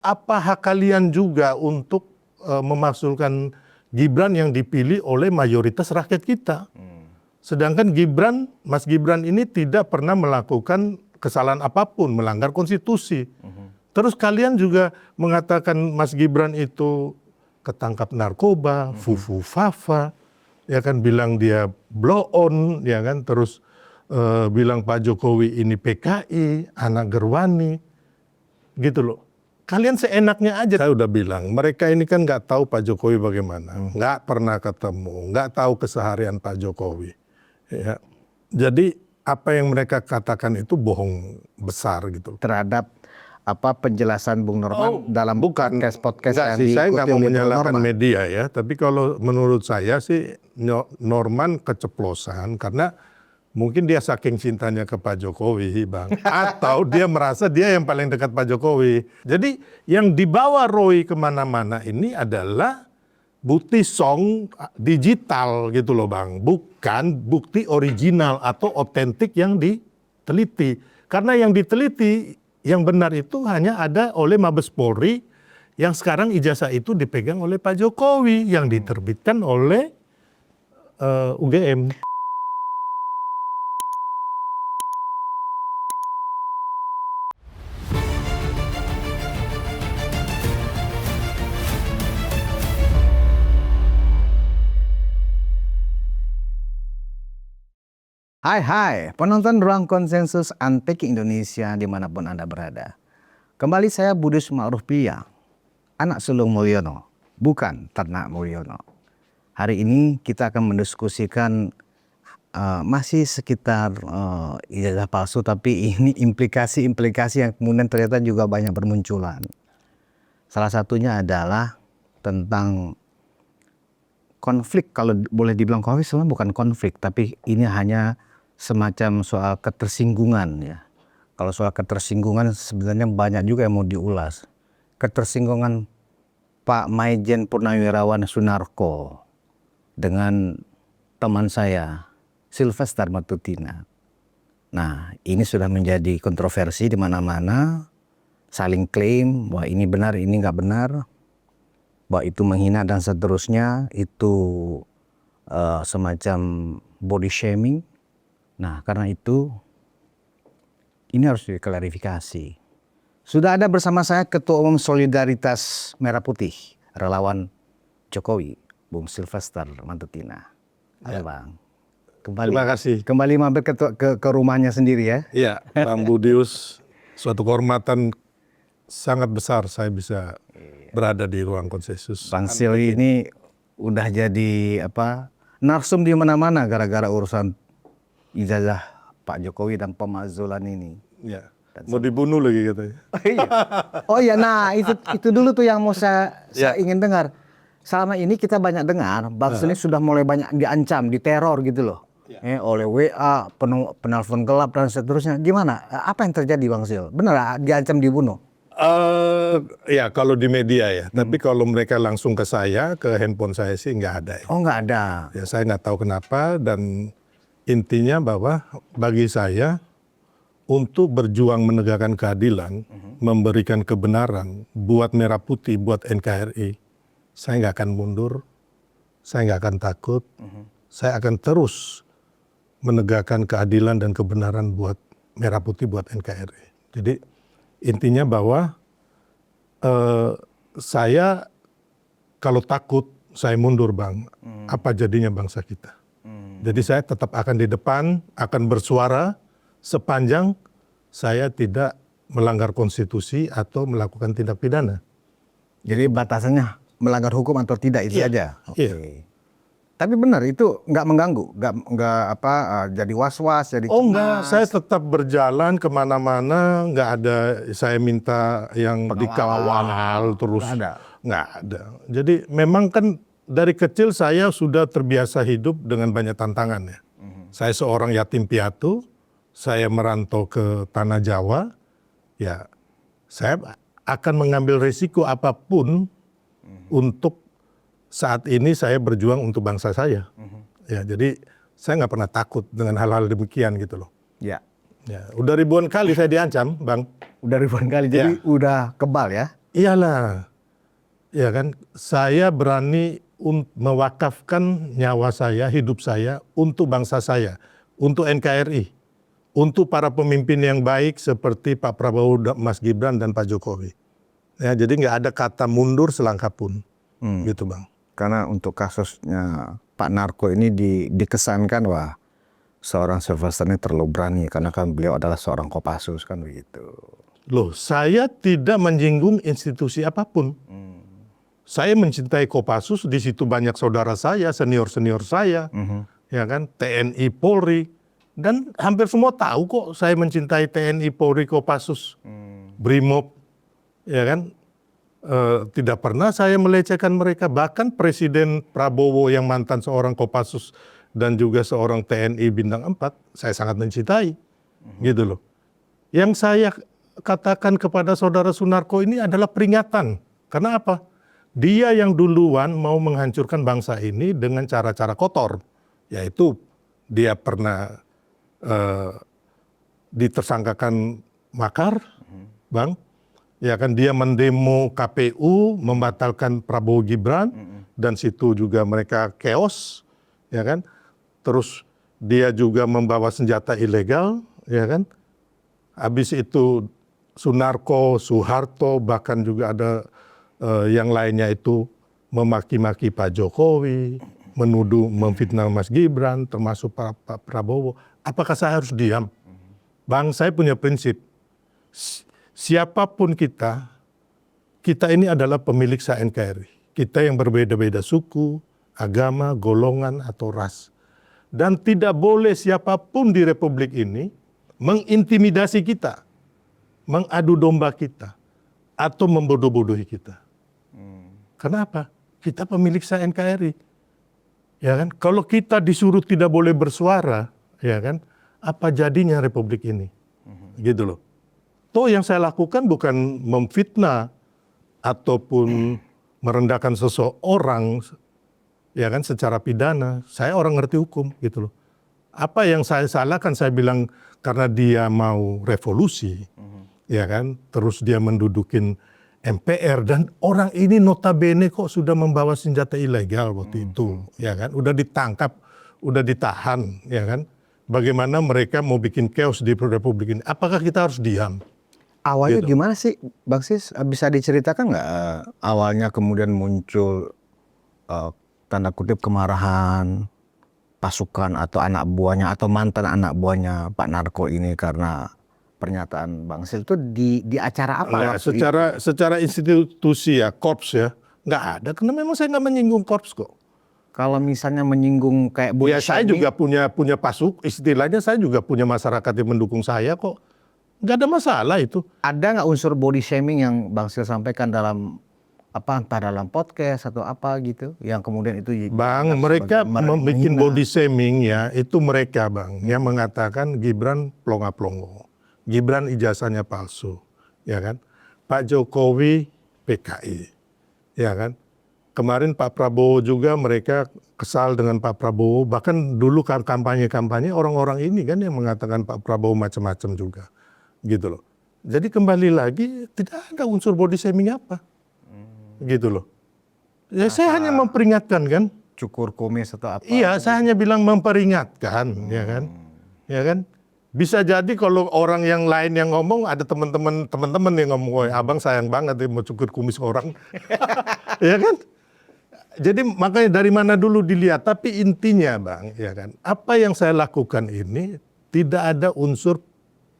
Apa hak kalian juga untuk memakzulkan Gibran yang dipilih oleh mayoritas rakyat kita? Sedangkan Mas Gibran ini tidak pernah melakukan kesalahan apapun, melanggar konstitusi. Terus kalian juga mengatakan Mas Gibran itu ketangkap narkoba, fufu fafa, ya kan, bilang dia blow on, ya kan, terus bilang Pak Jokowi ini PKI, anak gerwani, gitu loh. Kalian seenaknya aja. Saya udah bilang, mereka ini kan nggak tahu Pak Jokowi bagaimana, nggak pernah ketemu, nggak tahu keseharian Pak Jokowi. Ya. Jadi apa yang mereka katakan itu bohong besar gitu. Terhadap apa penjelasan Bung Norman dalam podcast yang sih, saya nggak mau diikuti oleh Bung menyalahkan Norman. media ya, tapi kalau menurut saya sih Norman keceplosan karena mungkin dia saking cintanya ke Pak Jokowi, Bang. Atau dia merasa dia yang paling dekat Pak Jokowi. Jadi yang dibawa Roy kemana-mana ini adalah bukti song digital gitu loh, Bang. Bukan bukti original atau otentik yang diteliti. Karena yang diteliti, yang benar itu hanya ada oleh Mabes Polri yang sekarang ijazah itu dipegang oleh Pak Jokowi yang diterbitkan oleh UGM. Hai, penonton Ruang Konsensus Antik Indonesia dimanapun Anda berada. Kembali saya Budi Sumaruhpia, anak sulung Mulyono, bukan ternak Mulyono. Hari ini kita akan mendiskusikan masih sekitar ijazah palsu, tapi ini implikasi-implikasi yang kemudian ternyata juga banyak bermunculan. Salah satunya adalah tentang konflik, kalau boleh dibilang konflik sebenarnya bukan konflik, tapi ini hanya semacam soal ketersinggungan ya. Kalau soal ketersinggungan sebenarnya banyak juga yang mau diulas. Ketersinggungan Pak Maijen Purnawirawan Sunarko dengan teman saya Sylvester Matutina. Nah, ini sudah menjadi kontroversi di mana-mana, saling klaim bahwa ini benar, ini nggak benar, bahwa itu menghina dan seterusnya, itu semacam body shaming. Nah, karena itu ini harus diklarifikasi. Sudah ada bersama saya Ketua Umum Solidaritas Merah Putih, relawan Jokowi, Bung Sylvester Matutina. Halo Bang. Terima kasih. Kembali mampir ke rumahnya sendiri ya. Iya, Bang Budius, suatu kehormatan sangat besar saya bisa berada di Ruang Konsensus. Bang Sil ini udah jadi narsum di mana-mana gara-gara urusan ijazah Pak Jokowi dan pemakzulan ini. Ya, mau dibunuh lagi katanya. Oh iya, nah itu dulu tuh yang mau saya ingin dengar. Selama ini kita banyak dengar, Bang Sil ini sudah mulai banyak diancam, diteror gitu loh. Oleh WA, penelpon gelap dan seterusnya. Gimana? Apa yang terjadi Bang Sil? Benar diancam dibunuh? Ya kalau di media ya, tapi kalau mereka langsung ke saya, ke handphone saya sih nggak ada. Ya. Oh nggak ada. Ya saya nggak tahu kenapa, dan intinya bahwa bagi saya untuk berjuang menegakkan keadilan, memberikan kebenaran buat Merah Putih, buat NKRI, saya nggak akan mundur, saya nggak akan takut, saya akan terus menegakkan keadilan dan kebenaran buat Merah Putih, buat NKRI. Jadi intinya bahwa saya kalau takut, saya mundur Bang. Apa jadinya bangsa kita? Jadi saya tetap akan di depan, akan bersuara sepanjang saya tidak melanggar konstitusi atau melakukan tindak pidana. Jadi batasannya melanggar hukum atau tidak itu aja. Iya. Tapi benar itu nggak mengganggu, nggak jadi was-was, jadi cemas. Enggak, saya tetap berjalan kemana-mana, nggak ada saya minta yang dikawal terus. Nggak ada. Jadi memang kan dari kecil saya sudah terbiasa hidup dengan banyak tantangan ya. Saya seorang yatim piatu, saya merantau ke tanah Jawa, ya saya akan mengambil risiko apapun untuk saat ini saya berjuang untuk bangsa saya. Ya, jadi saya nggak pernah takut dengan hal-hal demikian gitu loh. Ya. Ya, udah ribuan kali saya diancam, Bang. Udah ribuan kali, jadi udah kebal ya? Iyalah, ya kan, saya berani mewakafkan nyawa saya, hidup saya untuk bangsa saya, untuk NKRI, untuk para pemimpin yang baik seperti Pak Prabowo, Mas Gibran dan Pak Jokowi. Ya, jadi nggak ada kata mundur selangkah pun, gitu Bang. Karena untuk kasusnya Pak Narko ini dikesankan wah seorang Sylvester ini terlalu berani karena kan beliau adalah seorang Kopassus kan begitu. Loh, saya tidak menyinggung institusi apapun. Saya mencintai Kopassus, di situ banyak saudara saya, senior-senior saya, ya kan, TNI, Polri, dan hampir semua tahu kok saya mencintai TNI, Polri, Kopassus, Brimob, ya kan. Tidak pernah saya melecehkan mereka. Bahkan Presiden Prabowo yang mantan seorang Kopassus dan juga seorang TNI Bintang 4, saya sangat mencintai, gitu loh. Yang saya katakan kepada saudara Sunarko ini adalah peringatan. Karena apa? Dia yang duluan mau menghancurkan bangsa ini dengan cara-cara kotor. Yaitu dia pernah ditersangkakan makar, Bang. Ya kan, dia mendemo KPU, membatalkan Prabowo Gibran, dan situ juga mereka chaos, ya kan. Terus dia juga membawa senjata ilegal, ya kan. Habis itu Sunarko, Soeharto, bahkan juga ada yang lainnya itu memaki-maki Pak Jokowi, menuduh, memfitnah Mas Gibran, termasuk Pak Prabowo. Apakah saya harus diam? Bang, saya punya prinsip. Siapapun kita ini adalah pemilik NKRI. Kita yang berbeda-beda suku, agama, golongan, atau ras. Dan tidak boleh siapapun di Republik ini mengintimidasi kita, mengadu domba kita, atau membodoh-bodohi kita. Kenapa? Kita pemilik NKRI. Ya kan? Kalau kita disuruh tidak boleh bersuara, ya kan? Apa jadinya Republik ini? Gitu loh. Toh yang saya lakukan bukan memfitnah ataupun merendahkan seseorang, ya kan, secara pidana. Saya orang ngerti hukum, gitu loh. Apa yang saya salahkan, saya bilang karena dia mau revolusi, ya kan, terus dia mendudukin MPR, dan orang ini notabene kok sudah membawa senjata ilegal waktu itu, ya kan, udah ditangkap, udah ditahan, ya kan. Bagaimana mereka mau bikin chaos di Republik ini? Apakah kita harus diam? Awalnya gimana sih, Bang Sis? Bisa diceritakan nggak awalnya kemudian muncul tanda kutip kemarahan pasukan atau anak buahnya atau mantan anak buahnya Pak Narko ini karena pernyataan Bang Sis itu di acara apa? Nah, secara institusi ya, korps ya, nggak ada. Karena memang saya nggak menyinggung korps kok. Kalau misalnya menyinggung kayak body Ya saya juga punya istilahnya saya juga punya masyarakat yang mendukung saya kok. Nggak ada masalah itu. Ada nggak unsur body shaming yang Bang Sil sampaikan dalam entah dalam podcast atau apa gitu, yang kemudian itu Bang, mereka membuat body shaming ya, itu mereka Bang, yang mengatakan Gibran plonga-plongo, Gibran ijazahnya palsu, ya kan? Pak Jokowi PKI, ya kan? Kemarin Pak Prabowo juga mereka kesal dengan Pak Prabowo, bahkan dulu kampanye-kampanye orang-orang ini kan yang mengatakan Pak Prabowo macam-macam juga. Gitu loh. Jadi kembali lagi tidak ada unsur body shaming apa. Gitu loh. Ya saya hanya memperingatkan kan. cukur kumis atau apa? Iya, saya hanya bilang memperingatkan, ya kan. Ya kan? Bisa jadi kalau orang yang lain yang ngomong, ada teman-teman yang ngomong, "Woy, abang sayang banget ya mau cukur kumis orang." Ya kan? Jadi makanya dari mana dulu dilihat, tapi intinya Bang, ya kan. Apa yang saya lakukan ini tidak ada unsur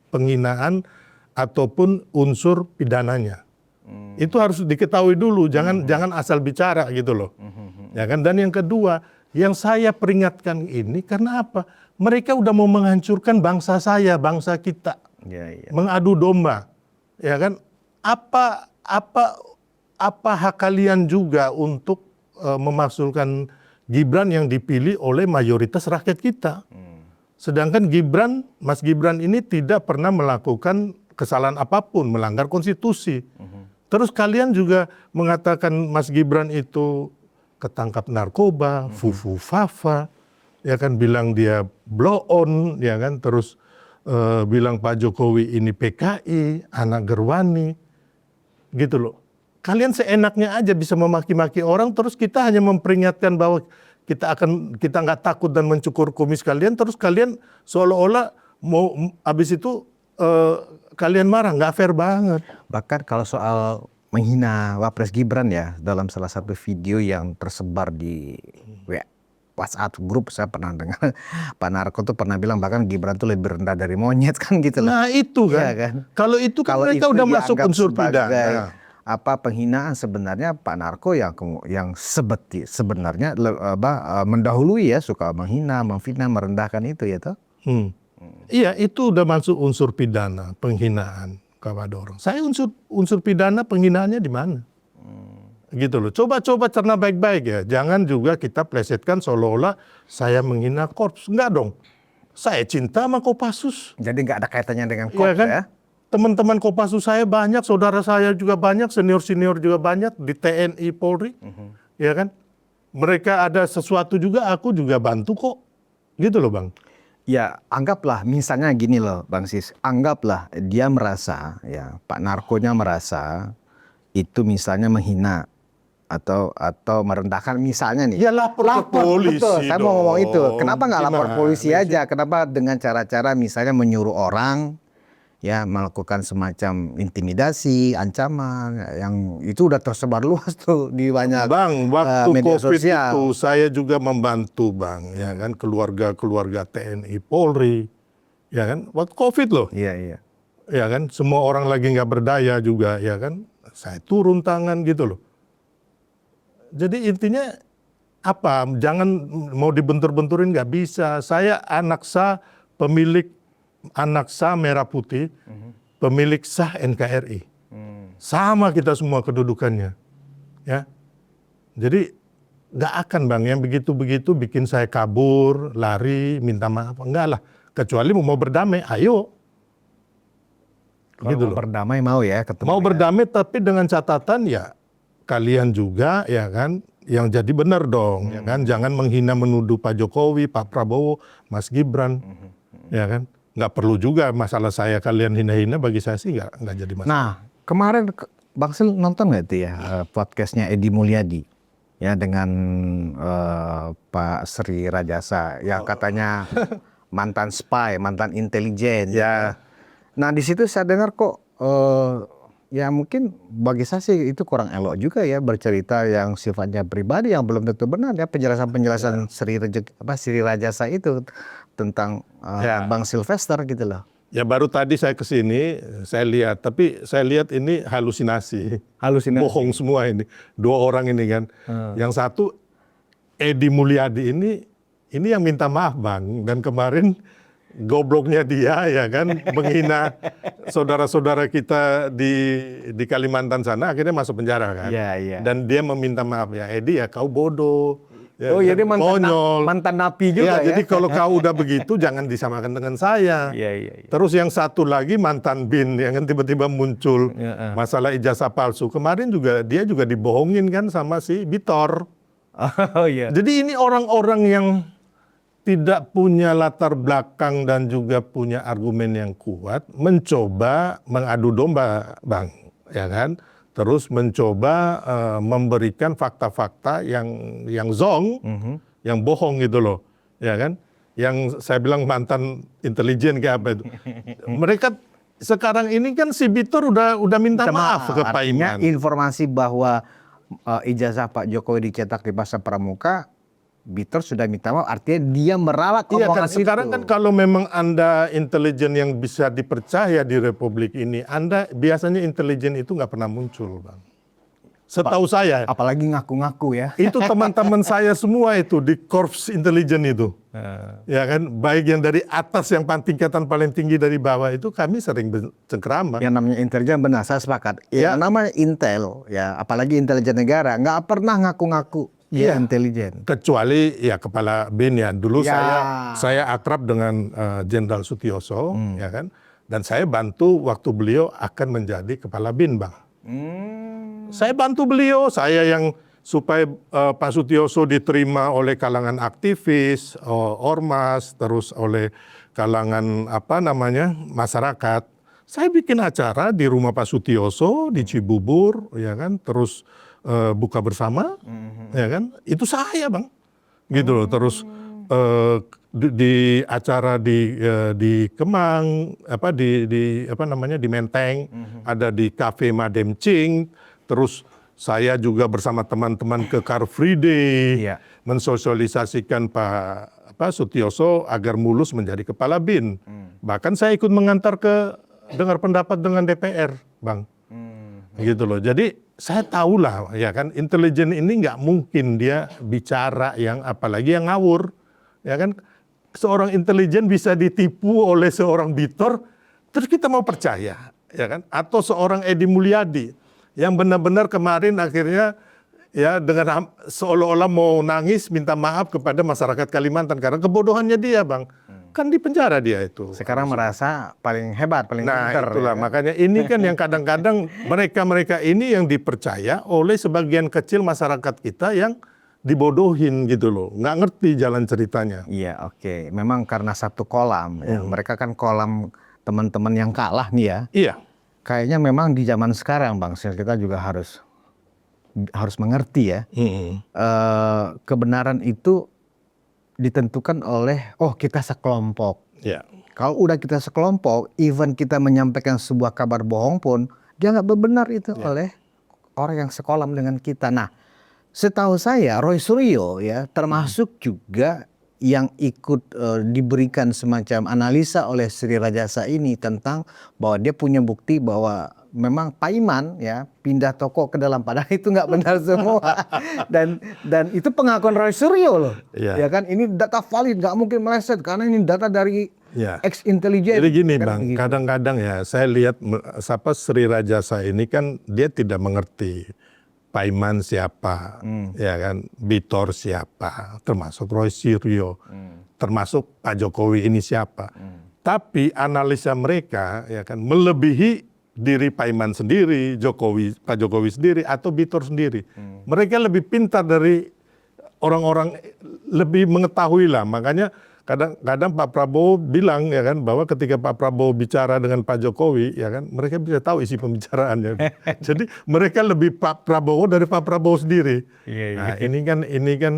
penghinaan ataupun unsur pidananya. Itu harus diketahui dulu, jangan asal bicara gitu loh. Ya kan? Dan yang kedua, yang saya peringatkan ini karena apa? Mereka udah mau menghancurkan bangsa saya, bangsa kita. Mengadu domba. Ya kan? Apa hak kalian juga untuk memakzulkan Gibran yang dipilih oleh mayoritas rakyat kita? Sedangkan Mas Gibran ini tidak pernah melakukan kesalahan apapun, melanggar konstitusi. Terus kalian juga mengatakan Mas Gibran itu ketangkap narkoba, fufu-fafa, ya kan, bilang dia blow on, ya kan, terus bilang Pak Jokowi ini PKI, anak gerwani, gitu loh. kalian seenaknya aja bisa memaki-maki orang, terus kita hanya memperingatkan bahwa kita nggak takut dan mencukur kumis kalian, terus kalian seolah-olah mau habis itu kalian marah, nggak fair banget. Bahkan kalau soal menghina Wapres Gibran ya, dalam salah satu video yang tersebar di WhatsApp grup, saya pernah dengar Pak Narko tuh pernah bilang bahkan Gibran tuh lebih rendah dari monyet kan gitu loh. Nah itu kan, Iya kan? kalau itu kan mereka itu udah masuk dianggap unsur sebagai pidana. penghinaan, sebenarnya Pak Narko yang sebenarnya mendahului ya, suka menghina, memfitnah, merendahkan itu ya toh. Iya, itu udah masuk unsur pidana, penghinaan kepada orang. Saya unsur pidana penghinaannya di mana? Gitu loh. Coba cerna baik-baik ya. Jangan juga kita plesetkan seolah-olah saya menghina Korps. Enggak dong. Saya cinta sama Kopassus. Jadi nggak ada kaitannya dengan Iya Korps kan? ya. Teman-teman Kopassus saya banyak, saudara saya juga banyak, senior-senior juga banyak di TNI Polri. Ya kan? Mereka ada sesuatu juga, aku juga bantu kok. Gitu loh Bang. Ya, anggaplah misalnya gini loh Bang Sis, anggaplah dia merasa ya, Pak Narkonya merasa itu misalnya menghina atau merendahkan misalnya nih. Ya lapor ke polisi betul. Saya mau ngomong itu. dong. Kenapa nggak lapor Gimana polisi sih? aja? Kenapa dengan cara-cara misalnya menyuruh orang ya melakukan semacam intimidasi, ancaman yang itu udah tersebar luas tuh di banyak Bang, waktu media COVID sosial. itu saya juga membantu Bang, ya kan, keluarga TNI Polri, ya kan, waktu COVID loh, Iya, iya. ya kan, semua orang lagi nggak berdaya juga, ya kan, saya turun tangan gitu loh. Jadi intinya apa? Jangan mau dibentur-benturin, nggak bisa. Saya anak sah merah putih, pemilik sah NKRI. Sama kita semua kedudukannya, ya. Jadi nggak akan Bang yang begitu-begitu bikin saya kabur, lari, minta maaf, enggak lah. Kecuali mau berdamai, ayo. Kalau Gitu mau loh. berdamai mau ya ketemu. Mau ya. berdamai tapi dengan catatan ya kalian juga ya kan yang jadi benar dong, ya kan. Jangan menghina menuduh Pak Jokowi, Pak Prabowo, Mas Gibran, ya kan. Nggak perlu juga masalah saya kalian hina-hina, bagi saya sih nggak jadi masalah. Nah, kemarin Bang Sil nonton nggak itu ya podcastnya Edi Mulyadi ya dengan Pak Sri Rajasa yang katanya mantan spy, mantan intelijen. Ya. Nah di situ saya dengar kok ya mungkin bagi saya sih itu kurang elok juga ya bercerita yang sifatnya pribadi yang belum tentu benar ya penjelasan Sri Rajasa itu tentang Bang Sylvester gitu loh. Ya baru tadi saya kesini, saya lihat, tapi saya lihat ini halusinasi. Halusinasi. Bohong semua ini. Dua orang ini kan. Yang satu Edi Mulyadi ini yang minta maaf Bang. Dan kemarin gobloknya dia ya kan menghina saudara-saudara kita di Kalimantan sana, akhirnya masuk penjara kan. Iya, iya. Dan dia meminta maaf, ya Edi ya kau bodoh. Ya, Oh jadi konyol. mantan napi juga ya. Jadi kalau kau udah begitu jangan disamakan dengan saya. Iya. Terus yang satu lagi mantan BIN yang kan tiba-tiba muncul masalah ijazah palsu. Kemarin juga dia juga dibohongin kan sama si Bitor. Oh iya. Jadi ini orang-orang yang tidak punya latar belakang dan juga punya argumen yang kuat mencoba mengadu domba Bang, ya kan? Terus mencoba memberikan fakta-fakta yang zong, yang bohong gitu loh, ya kan? Yang saya bilang mantan intelijen kayak apa itu. Mereka sekarang ini kan si Bitor udah minta maaf ke Pak Artinya Iman. informasi bahwa ijazah Pak Jokowi dicetak di Pasar Pramuka, Bitor sudah minta maaf. Artinya dia meralat Iya omongan kan, sekarang itu. kan kalau memang Anda intelijen yang bisa dipercaya di Republik ini, Anda biasanya intelijen itu nggak pernah muncul, Bang. Setahu saya, Apalagi ngaku-ngaku ya. itu teman-teman saya semua itu di Korps Intelijen itu. Ya kan, baik yang dari atas yang tingkatan paling tinggi dari bawah itu kami sering bercengkrama. Yang namanya intelijen benar, saya sepakat. Ya. Yang namanya intel, ya apalagi intelijen negara, nggak pernah ngaku-ngaku. Iya, intelijen. Kecuali ya kepala BIN ya. Dulu Ya. saya akrab dengan Jenderal Sutioso, ya kan. Dan saya bantu waktu beliau akan menjadi kepala BIN, Bang. Saya bantu beliau, saya yang supaya Pak Sutioso diterima oleh kalangan aktivis, ormas, terus oleh kalangan masyarakat. Saya bikin acara di rumah Pak Sutioso di Cibubur, ya kan, terus buka bersama, ya kan, itu saya Bang, gitu loh. Terus di acara di Kemang, di Menteng, ada di Cafe Madem Ching, terus saya juga bersama teman-teman ke Car Free Day, Iya. mensosialisasikan Pak Sutioso agar mulus menjadi kepala BIN. Bahkan saya ikut mengantar ke dengar pendapat dengan DPR, Bang. Gitu loh. Jadi saya tahulah, ya kan, intelijen ini nggak mungkin dia bicara yang apalagi yang ngawur, ya kan. Seorang intelijen bisa ditipu oleh seorang Bitor, terus kita mau percaya, ya kan? Atau seorang Edi Mulyadi yang benar-benar kemarin akhirnya ya dengan seolah-olah mau nangis minta maaf kepada masyarakat Kalimantan karena kebodohannya dia, Bang. Kan di penjara dia itu. Sekarang merasa paling hebat, paling Nah, pinter. itulah ya. makanya ini kan yang kadang-kadang mereka ini yang dipercaya oleh sebagian kecil masyarakat kita yang dibodohin gitu loh, nggak ngerti jalan ceritanya. Iya, oke. Memang karena satu kolam, ya. Mereka kan kolam teman-teman yang kalah nih ya. Iya, Kayaknya memang di zaman sekarang, Bang Sil, kita juga harus mengerti ya. Kebenaran itu ditentukan oleh, kita sekelompok. iya. Kalau udah kita sekelompok, even kita menyampaikan sebuah kabar bohong pun, dia nggak benar itu oleh orang yang sekolam dengan kita. Nah, setahu saya Roy Suryo ya termasuk juga yang ikut diberikan semacam analisa oleh Sri Rajasa ini tentang bahwa dia punya bukti bahwa memang Pak Iman ya pindah toko ke dalam, padahal itu nggak benar semua. dan itu pengakuan Roy Suryo loh. Iya. Ya kan, ini data valid, nggak mungkin meleset karena ini data dari ex intelijen. Jadi gini kan Bang, begitu. kadang-kadang ya saya lihat Sri Rajasa ini kan dia tidak mengerti Paiman siapa, ya kan, Bitor siapa, termasuk Roy Suryo, termasuk Pak Jokowi ini siapa. Tapi analisa mereka ya kan melebihi diri Paiman sendiri, Pak Jokowi sendiri atau Bitor sendiri. Mereka lebih pintar dari orang-orang, lebih mengetahui lah. Makanya kadang-kadang Pak Prabowo bilang ya kan bahwa ketika Pak Prabowo bicara dengan Pak Jokowi ya kan mereka bisa tahu isi pembicaraannya. Jadi mereka lebih Pak Prabowo dari Pak Prabowo sendiri. Nah, ini kan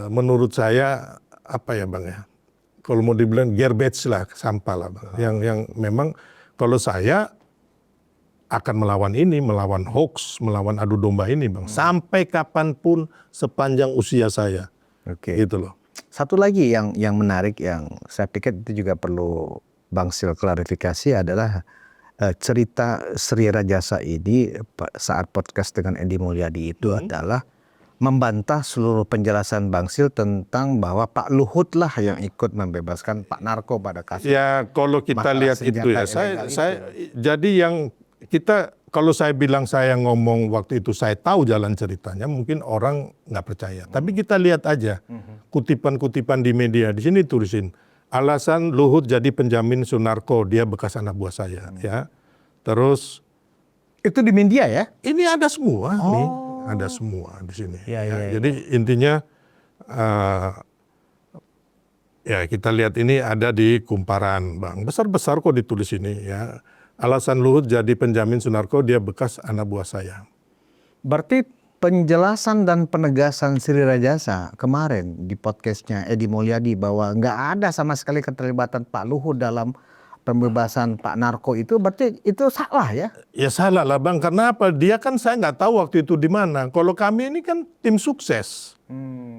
menurut saya apa ya Bang ya? Kalau mau dibilang garbage lah, sampah lah Bang. Yang memang kalau saya akan melawan hoax, melawan adu domba ini Bang. Sampai kapanpun sepanjang usia saya. Oke. Gitu loh. Satu lagi yang menarik yang saya pikir itu juga perlu Bang Sil klarifikasi adalah cerita Sri Rajasa ini saat podcast dengan Edi Mulyadi itu adalah membantah seluruh penjelasan Bang Sil tentang bahwa Pak Luhut lah yang ikut membebaskan Pak Narko pada kasus. Ya kalau kita masalah lihat itu ya, senjata saya jadi yang kita kalau saya bilang saya ngomong waktu itu saya tahu jalan ceritanya, mungkin orang nggak percaya. Tapi kita lihat aja kutipan-kutipan di media, di sini tulisin alasan Luhut jadi penjamin Sunarko, dia bekas anak buah saya, ya. Terus Itu di media ya? ini ada semua nih, ada semua di sini. Iya. Jadi intinya ya kita lihat ini ada di Kumparan, Bang. Besar-besar kok ditulis ini ya. Alasan Luhut jadi penjamin Sunarko, dia bekas anak buah saya. Berarti penjelasan dan penegasan Sri Rajasa kemarin di podcastnya Edi Mulyadi bahwa nggak ada sama sekali keterlibatan Pak Luhut dalam pembebasan Pak Narko itu, berarti itu salah ya? Ya salah lah Bang, karena apa? Dia kan saya nggak tahu waktu itu di mana. Kalau kami ini kan tim sukses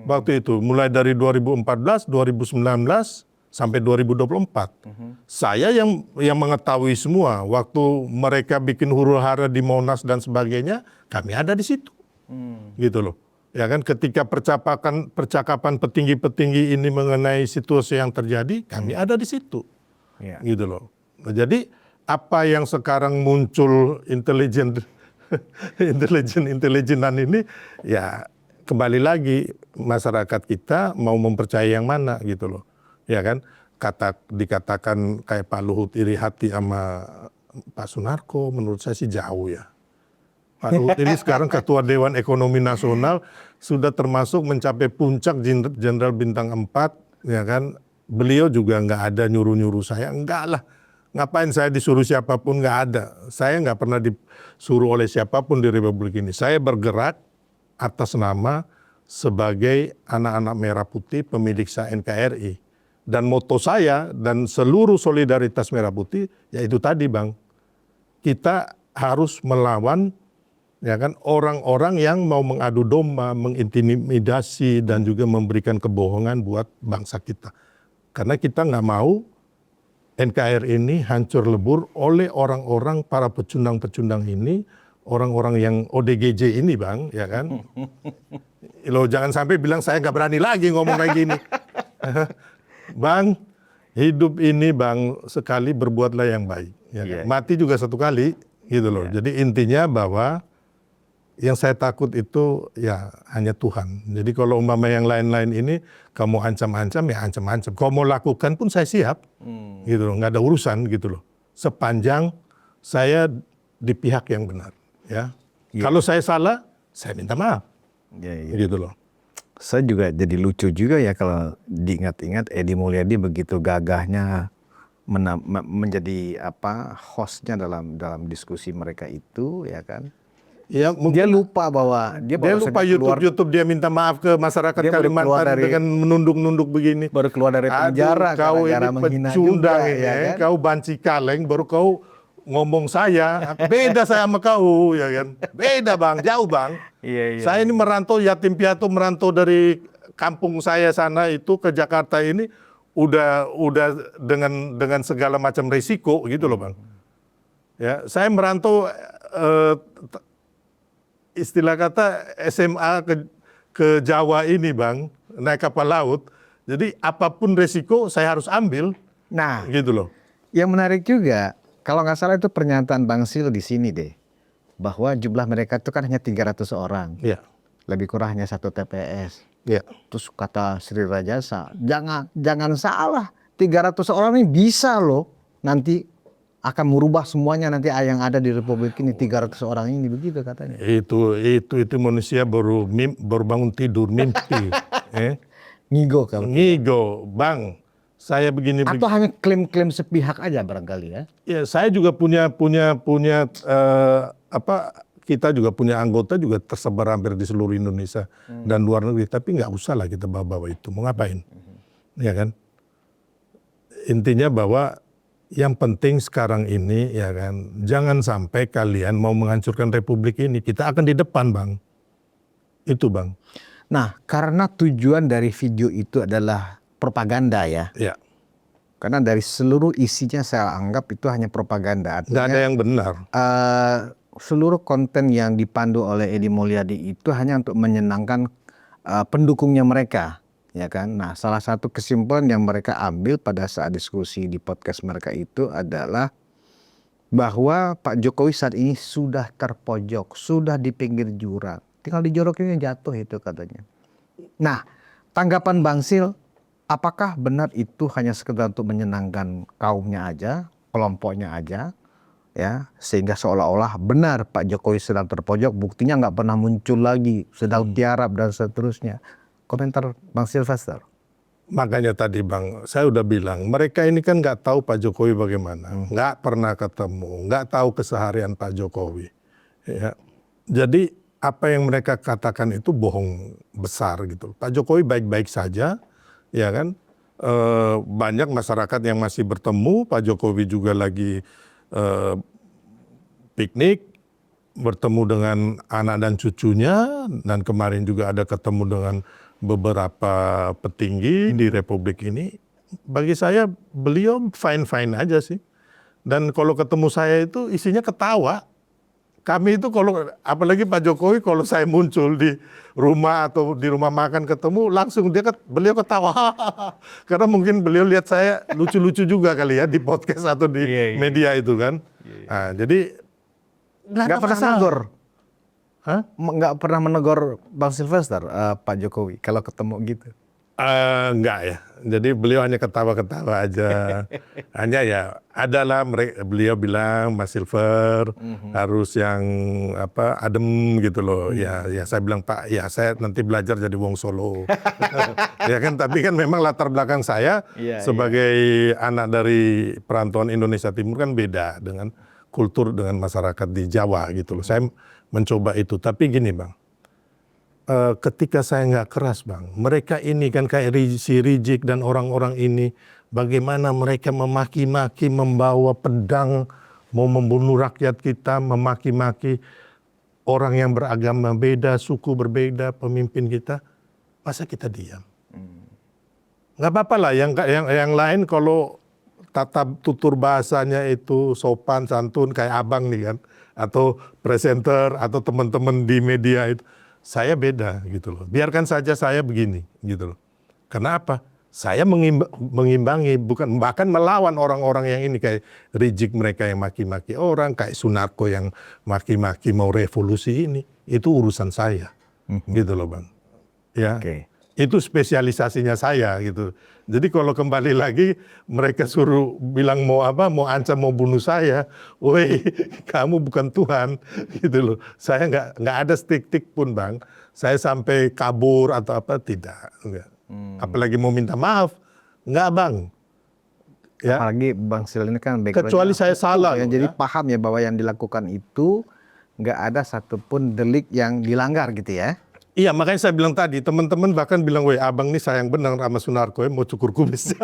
waktu itu, mulai dari 2014, 2019 sampai 2024. Saya yang mengetahui semua. Waktu mereka bikin huru-hara di Monas dan sebagainya, kami ada di situ. Gitu loh. Ya kan ketika percakapan petinggi-petinggi ini mengenai situasi yang terjadi, kami ada di situ. Iya. Gitu loh. Nah, jadi apa yang sekarang muncul intelijenan ini ya kembali lagi masyarakat kita mau mempercayai yang mana gitu loh. Ya kan, dikatakan kayak Pak Luhut iri hati sama Pak Sunarko, menurut saya sih jauh ya. Pak Luhut ini sekarang Ketua Dewan Ekonomi Nasional, sudah termasuk mencapai puncak Jenderal Bintang 4, ya kan. Beliau juga nggak ada nyuruh-nyuruh saya, enggak lah. Ngapain saya disuruh siapapun, nggak ada. Saya nggak pernah disuruh oleh siapapun di Republik ini. Saya bergerak atas nama sebagai anak-anak merah putih pemilik sah NKRI. Dan moto saya dan seluruh solidaritas merah putih, yaitu tadi Bang, kita harus melawan ya kan orang-orang yang mau mengadu domba, mengintimidasi dan juga memberikan kebohongan buat bangsa kita. Karena kita nggak mau NKRI ini hancur lebur oleh orang-orang para pecundang-pecundang ini, orang-orang yang ODGJ ini Bang, ya kan. Lo jangan sampai bilang saya nggak berani lagi ngomong kayak gini. Bang, hidup ini Bang sekali berbuatlah yang baik. Ya kan? Mati juga satu kali, gitu loh. Jadi intinya bahwa yang saya takut itu ya hanya Tuhan. Jadi kalau umpama yang lain-lain ini kamu ancam-ancam ya ancam-ancam. Kalau mau lakukan pun saya siap, gitu loh. Nggak ada urusan gitu loh. Sepanjang saya di pihak yang benar, ya. Kalau saya salah, saya minta maaf, gitu loh. Saya juga jadi lucu juga ya kalau diingat-ingat Edi Mulyadi begitu gagahnya menjadi hostnya dalam diskusi mereka itu, ya kan. Ya, dia lupa bahwa dia lupa YouTube dia minta maaf ke masyarakat Kalimantan dengan menunduk-nunduk begini. Baru keluar dari penjara kau ini pecundang ini, ya kan? Kau banci kaleng baru kau ngomong saya. Beda saya sama kau, ya kan? Beda Bang, jauh Bang. Saya ini merantau yatim piatu, merantau dari kampung saya sana itu ke Jakarta ini udah dengan segala macam risiko gitu loh Bang. Ya, saya merantau istilah kata SMA ke Jawa ini Bang, naik kapal laut. Jadi apapun resiko saya harus ambil. Nah, gitu loh. Yang menarik juga, kalau nggak salah itu pernyataan Bang Sil di sini deh, bahwa jumlah mereka itu kan hanya 300 orang. Iya. Lebih kurang hanya 1 TPS. Iya. Terus kata Sri Rajasa, jangan salah, 300 orang ini bisa loh nanti akan merubah semuanya nanti yang ada di Republik ini 300 orang ini, begitu katanya. Itu manusia baru bangun tidur mimpi. Ngigo kalau. Ngigo, Bang. Saya begini. Atau hanya klaim-klaim sepihak aja barangkali ya. Ya, saya juga punya kita juga punya anggota juga tersebar hampir di seluruh Indonesia dan luar negeri, tapi nggak usah lah kita bawa-bawa itu. Mau ngapain? Ya kan? Intinya bahwa yang penting sekarang ini ya kan, jangan sampai kalian mau menghancurkan Republik ini. Kita akan di depan Bang. Itu Bang. Nah, karena tujuan dari video itu adalah propaganda ya. Ya. Karena dari seluruh isinya saya anggap itu hanya propaganda. Nggak ada yang benar. Seluruh konten yang dipandu oleh Edi Mulyadi itu hanya untuk menyenangkan pendukungnya mereka. Ya kan? Nah, salah satu kesimpulan yang mereka ambil pada saat diskusi di podcast mereka itu adalah bahwa Pak Jokowi saat ini sudah terpojok, sudah di pinggir jurang. Tinggal dijorokin jatuh itu katanya. Nah, tanggapan Bang Sil, apakah benar itu hanya sekedar untuk menyenangkan kaumnya aja, kelompoknya aja, ya, sehingga seolah-olah benar Pak Jokowi sedang terpojok, buktinya nggak pernah muncul lagi, sedang tiarap dan seterusnya. Komentar Bang Silvester. Makanya tadi Bang, saya udah bilang, mereka ini kan nggak tahu Pak Jokowi bagaimana, nggak pernah ketemu, nggak tahu keseharian Pak Jokowi. Ya. Jadi apa yang mereka katakan itu bohong besar gitu. Pak Jokowi baik-baik saja, ya kan. Banyak masyarakat yang masih bertemu, Pak Jokowi juga lagi piknik, bertemu dengan anak dan cucunya, dan kemarin juga ada ketemu dengan beberapa petinggi di Republik ini. Bagi saya beliau fine-fine aja sih. Dan kalau ketemu saya itu isinya ketawa. Kami itu kalau, apalagi Pak Jokowi kalau saya muncul di rumah atau di rumah makan ketemu, langsung beliau ketawa. Karena mungkin beliau lihat saya lucu-lucu juga kali ya di podcast atau di media itu kan. Nah, jadi nggak pernah menegur. Nggak pernah menegur Bang Silvester, Pak Jokowi kalau ketemu gitu. Enggak ya. Jadi beliau hanya ketawa-ketawa aja. Hanya ya adalah beliau bilang Mas Silver harus yang adem gitu loh. Ya saya bilang Pak, ya saya nanti belajar jadi wong Solo. Ya kan, tapi kan memang latar belakang saya sebagai anak dari perantauan Indonesia Timur kan beda dengan kultur dengan masyarakat di Jawa gitu loh. Saya mencoba itu. Tapi gini Bang. Ketika saya nggak keras Bang, mereka ini kan kayak si Rijik dan orang-orang ini, bagaimana mereka memaki-maki, membawa pedang, mau membunuh rakyat kita, memaki-maki orang yang beragama beda, suku berbeda, pemimpin kita, masa kita diam? Nggak apa-apa lah, yang lain kalau tata tutur bahasanya itu sopan, santun, kayak abang nih kan, atau presenter, atau teman-teman di media itu, saya beda gitu loh. Biarkan saja saya begini gitu loh. Karena apa? Saya mengimbangi, bukan bahkan melawan orang-orang yang ini kayak Rijik, mereka yang maki-maki orang, kayak Sunarko yang maki-maki mau revolusi ini. Itu urusan saya. Gitu loh Bang. Ya. Itu spesialisasinya saya gitu. Jadi kalau kembali lagi mereka suruh bilang mau mau ancam, mau bunuh saya, woi kamu bukan Tuhan gitu loh. Saya nggak ada stik-tik pun Bang. Saya sampai kabur atau apa tidak. Enggak. Apalagi mau minta maaf, nggak Bang. Ya. Apalagi Bang Sil ini kan kecuali saya salah. Jadi paham ya bahwa yang dilakukan itu nggak ada satupun delik yang dilanggar gitu ya. Iya, makanya saya bilang tadi, teman-teman bahkan bilang, weh abang nih sayang benar sama Sunarko ya, mau cukur kumis.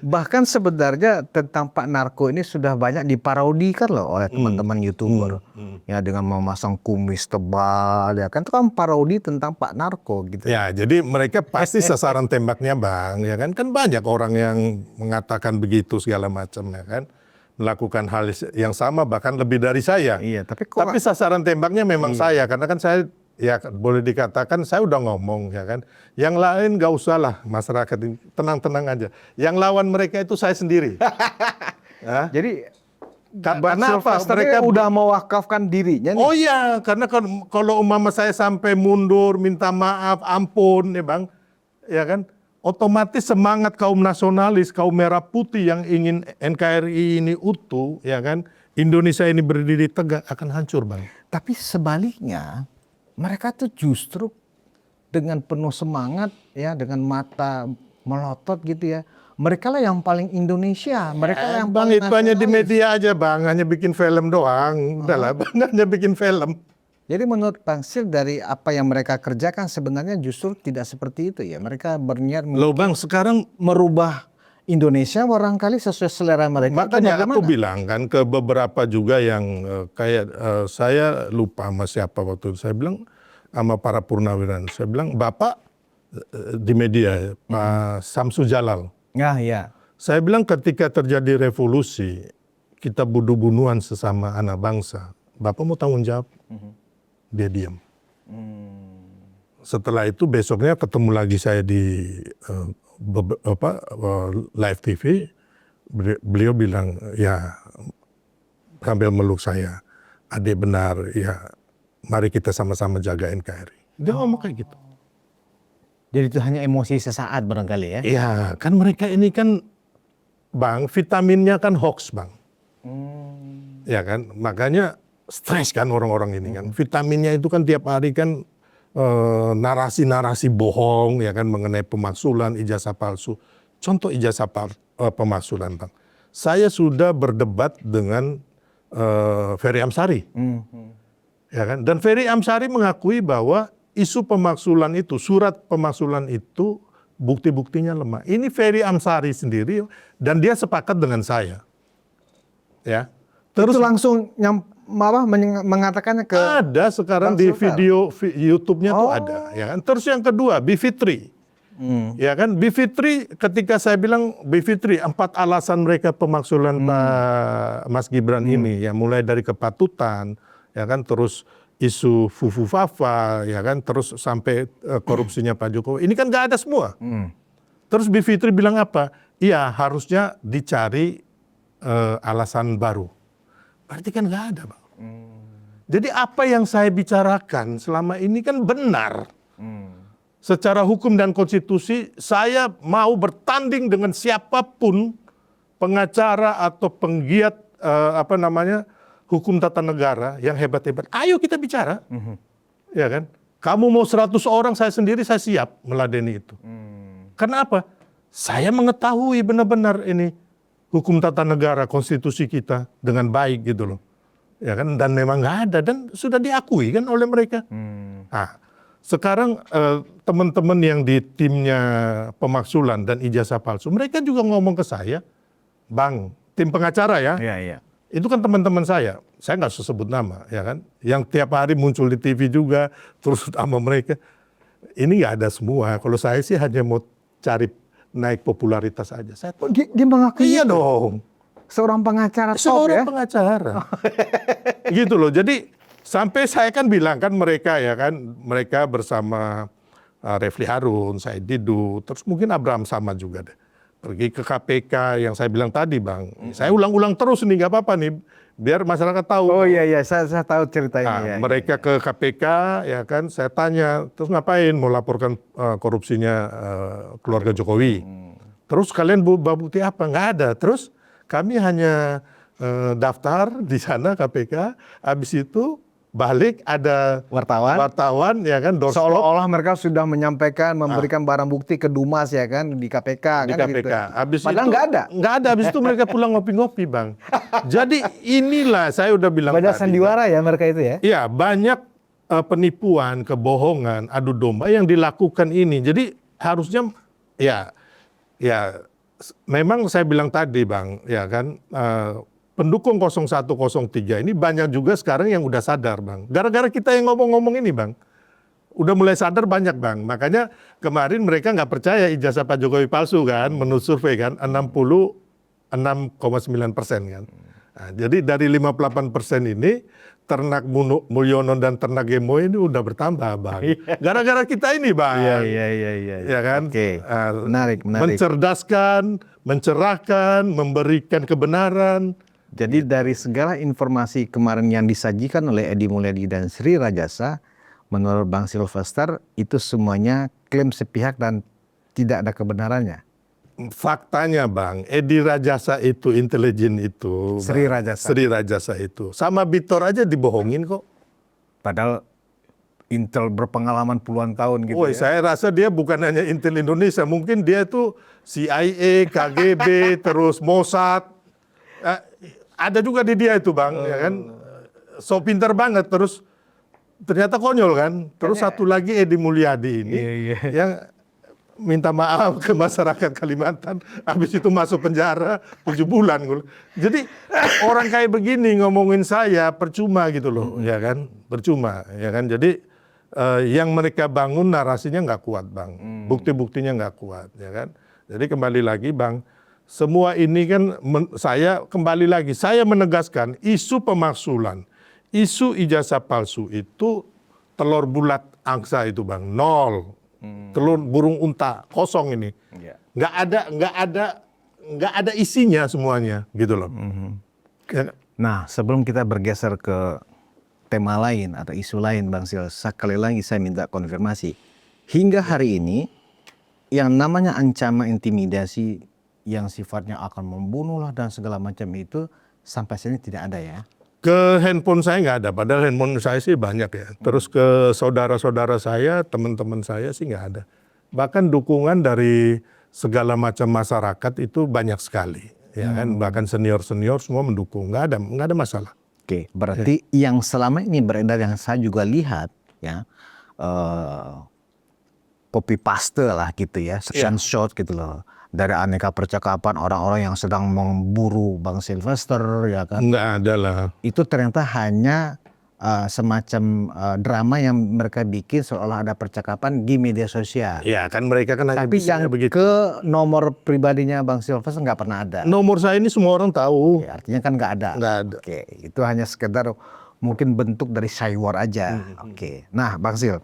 Bahkan sebenarnya tentang Pak Narko ini sudah banyak diparodikan loh oleh teman-teman YouTuber. Ya dengan memasang kumis tebal, ya kan itu kan parodi tentang Pak Narko gitu. Ya, jadi mereka pasti sasaran tembaknya Bang, ya kan? Kan banyak orang yang mengatakan begitu segala macam ya kan. Melakukan hal yang sama bahkan lebih dari saya. Iya, tapi sasaran tembaknya memang saya, karena kan saya ya boleh dikatakan saya udah ngomong ya kan. Yang lain nggak usah lah, masyarakat ini tenang-tenang aja. Yang lawan mereka itu saya sendiri. Jadi karena apa? Mereka udah mewakafkan dirinya nih. Oh iya, karena kalau umpama saya sampai mundur, minta maaf, ampun ya Bang, ya kan? Otomatis semangat kaum nasionalis, kaum merah putih yang ingin NKRI ini utuh, ya kan, Indonesia ini berdiri tegak akan hancur Bang. Tapi sebaliknya, mereka tuh justru dengan penuh semangat, ya, dengan mata melotot gitu ya. Mereka lah yang paling Indonesia, mereka lah yang Bang paling itu hanya di nasionalis. media aja Bang, hanya bikin film doang, udahlah Bang, hanya bikin film. Jadi menurut Bang Sil dari apa yang mereka kerjakan sebenarnya justru tidak seperti itu ya. Mereka berniat Loh Bang, sekarang merubah Indonesia barangkali sesuai selera mereka. makanya aku bilang kan ke beberapa juga yang kayak saya lupa sama siapa waktu itu. Saya bilang sama para purnawirawan, saya bilang Bapak di media Pak Samsu Jalal. Ya, ya. Saya bilang ketika terjadi revolusi, kita bunuh-bunuhan sesama anak bangsa. Bapak mau tanggung jawab? Dia diam. Setelah itu besoknya ketemu lagi saya di live TV, beliau bilang ya sambil meluk saya, adik benar ya, mari kita sama-sama jaga NKRI. Dia ngomong kayak gitu. Jadi itu hanya emosi sesaat barangkali ya? Iya, kan mereka ini kan Bang, vitaminnya kan hoax Bang. Ya kan, makanya stres kan orang-orang ini kan. Vitaminnya itu kan tiap hari kan narasi-narasi bohong ya kan mengenai pemaksulan, ijazah palsu. Contoh ijazah pemaksulan Bang. Saya sudah berdebat dengan Ferry Amsari. Ya kan? Dan Ferry Amsari mengakui bahwa isu pemaksulan itu, surat pemaksulan itu bukti-buktinya lemah. Ini Ferry Amsari sendiri dan dia sepakat dengan saya. Ya. Terus itu langsung mengatakannya ke ada sekarang di video YouTube-nya tuh ada, ya kan. Terus yang kedua, Bivitri. Ya kan, Bivitri ketika saya bilang Bivitri 4 alasan mereka pemaksulan Pak Mas Gibran ini, ya mulai dari kepatutan, ya kan, terus isu Fufu Fafa, ya kan, terus sampai korupsinya Pak Jokowi. Ini kan nggak ada semua. Terus Bivitri bilang apa? Iya, harusnya dicari alasan baru. Berarti kan nggak ada, Bang. Jadi apa yang saya bicarakan selama ini kan benar. secara hukum dan konstitusi saya mau bertanding dengan siapapun pengacara atau penggiat hukum tata negara yang hebat-hebat. Ayo kita bicara. Ya kan? Kamu mau 100 orang, saya sendiri saya siap meladeni itu. Karena apa? Saya mengetahui benar-benar ini hukum tata negara, konstitusi kita dengan baik gitu loh. Ya kan? Dan memang nggak ada dan sudah diakui kan oleh mereka. Nah, sekarang teman-teman yang di timnya pemaksulan dan ijazah palsu, mereka juga ngomong ke saya, Bang, tim pengacara ya. Iya. Itu kan teman-teman saya nggak usah sebut nama, ya kan? Yang tiap hari muncul di TV juga, terus sama mereka. Ini nggak ada semua. Kalau saya sih hanya mau cari naik popularitas aja. Saya Dia mengakui iya itu? dong. Seorang pengacara top Seorang ya? pengacara. Gitu loh. Jadi sampai saya kan bilang kan mereka ya kan, mereka bersama Refli Harun, Said Didu, terus mungkin Abraham sama juga deh. Pergi ke KPK yang saya bilang tadi Bang. Saya ulang-ulang terus nih, nggak apa-apa nih. Biar masyarakat tahu. Oh iya, saya tahu ceritanya. Nah, mereka ke KPK ya kan, saya tanya, terus ngapain mau laporkan korupsinya keluarga Jokowi? Terus kalian bawa bukti apa? Nggak ada. Terus kami hanya daftar di sana KPK, habis itu balik ada wartawan ya kan, doorstop Seolah-olah mereka sudah menyampaikan, memberikan barang bukti ke Dumas ya kan, di KPK. di kan KPK. gitu. Habis Padahal itu nggak ada. Nggak ada. Habis itu mereka pulang ngopi-ngopi Bang. Jadi inilah saya udah bilang Banyak tadi, sandiwara ya mereka itu ya? iya, banyak penipuan, kebohongan, adu domba yang dilakukan ini. Jadi harusnya ya memang saya bilang tadi Bang, ya kan pendukung 0103 ini banyak juga sekarang yang udah sadar Bang. Gara-gara kita yang ngomong-ngomong ini Bang, udah mulai sadar banyak Bang. Makanya kemarin mereka nggak percaya ijazah Pak Jokowi palsu kan, menurut survei kan 66,9% kan. Nah, jadi dari 58% ini ternak Mulyono dan ternak Gemo ini udah bertambah Bang. Gara-gara kita ini Bang. Iya. Ya kan? Oke. Menarik. Mencerdaskan, mencerahkan, memberikan kebenaran. Jadi dari segala informasi kemarin yang disajikan oleh Edi Mulyadi dan Sri Rajasa, menurut Bang Silvester itu semuanya klaim sepihak dan tidak ada kebenarannya. Faktanya Bang, Edi Rajasa itu intelijen itu. Sri Bang. Rajasa. Sri Rajasa itu. Sama Bitor aja dibohongin kok. Padahal Intel berpengalaman puluhan tahun gitu Woi, saya rasa dia bukan hanya Intel Indonesia, mungkin dia itu CIA, KGB, terus Mossad. Ada juga di dia itu Bang, ya kan. So pinter banget, terus ternyata konyol kan. Terus satu lagi Edi Mulyadi ini yang minta maaf ke masyarakat Kalimantan, habis itu masuk penjara 7 bulan. Jadi orang kayak begini ngomongin saya percuma gitu loh, ya kan, percuma, ya kan. Jadi yang mereka bangun narasinya nggak kuat Bang, bukti-buktinya nggak kuat, ya kan. Jadi kembali lagi Bang, semua ini kan saya kembali lagi, saya menegaskan isu pemaksulan, isu ijazah palsu itu telur bulat angsa itu Bang, nol. Telur burung unta, kosong ini. Nggak ada isinya semuanya gitu loh. Nah, sebelum kita bergeser ke tema lain atau isu lain Bang Sil, sekali lagi saya minta konfirmasi. Hingga hari ini yang namanya ancaman intimidasi yang sifatnya akan membunuh lah dan segala macam itu sampai sini tidak ada ya? Ke handphone saya nggak ada, padahal handphone saya sih banyak ya. Terus ke saudara-saudara saya, teman-teman saya sih nggak ada. Bahkan dukungan dari segala macam masyarakat itu banyak sekali, ya kan. Bahkan senior-senior semua mendukung, nggak ada masalah. Oke, berarti yang selama ini beredar yang saya juga lihat ya copy paste lah gitu ya, screenshot gitu loh. Dari aneka percakapan orang-orang yang sedang memburu Bang Silvester ya kan. Nggak ada lah. Itu ternyata hanya semacam drama yang mereka bikin seolah ada percakapan di media sosial. Ya kan mereka kan hanya Tapi yang begitu. ke nomor pribadinya Bang Silvester nggak pernah ada. Nomor saya ini semua orang tahu. Oke, artinya kan nggak ada. Nggak ada. Oke, itu hanya sekedar mungkin bentuk dari cywar aja. Oke, nah Bang Sil,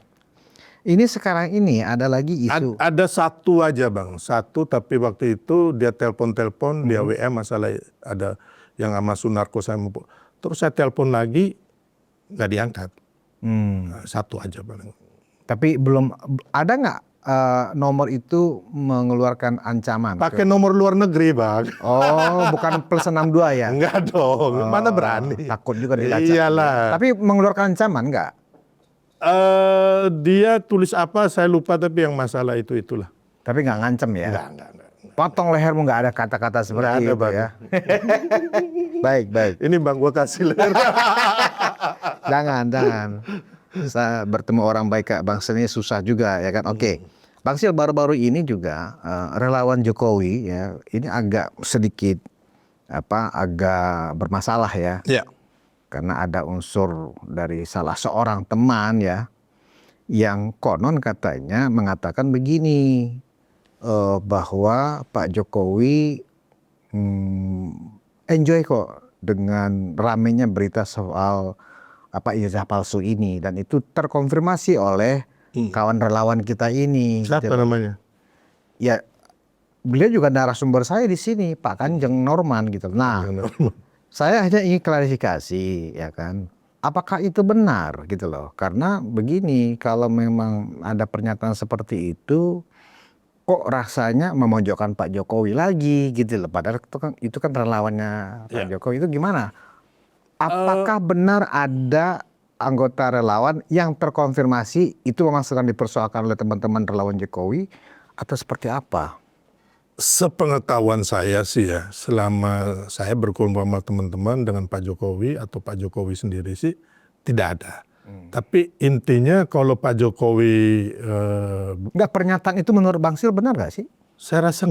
ini sekarang ini ada lagi isu. Ada satu aja Bang, satu tapi waktu itu dia telepon, dia WM masalah ada yang sama Sunarko saya terus saya telepon lagi nggak diangkat. Nah, satu aja Bang. Tapi belum ada nggak nomor itu mengeluarkan ancaman? Pakai nomor luar negeri, Bang. Oh, bukan plus 62 ya? Enggak dong, mana berani. Takut juga dilacak. Iyalah. Tapi mengeluarkan ancaman enggak? Dia tulis apa saya lupa, tapi yang masalah itulah. Tapi nggak ngancem ya? Enggak. Potong lehermu, nggak ada kata-kata seperti Nggak ada, itu Bang. ya? Baik. Ini Bang, gua kasih leher. Jangan. Saya bertemu orang baik kayak Bang Sil ini susah juga ya kan? Oke. Bang Sil, baru-baru ini juga relawan Jokowi ya, ini agak sedikit agak bermasalah ya. Ya. Karena ada unsur dari salah seorang teman ya, yang konon katanya mengatakan begini, bahwa Pak Jokowi enjoy kok dengan ramenya berita soal ijazah palsu ini, dan itu terkonfirmasi oleh kawan relawan kita ini. Siapa namanya? Ya, beliau juga narasumber saya di sini, Pak Kanjeng Norman gitu. Nah, saya hanya ingin klarifikasi ya kan, apakah itu benar gitu loh? Karena begini, kalau memang ada pernyataan seperti itu, kok rasanya memojokkan Pak Jokowi lagi gitu loh. Padahal itu kan relawannya Pak Jokowi. Itu gimana? Apakah benar ada anggota relawan yang terkonfirmasi itu memang sedang dipersoalkan oleh teman-teman relawan Jokowi, atau seperti apa? Sepengetahuan saya sih ya, selama saya berkumpul sama teman-teman dengan Pak Jokowi atau Pak Jokowi sendiri sih tidak ada. Tapi intinya kalau Pak Jokowi Enggak, pernyataan itu menurut Bang Sil benar nggak sih? saya rasa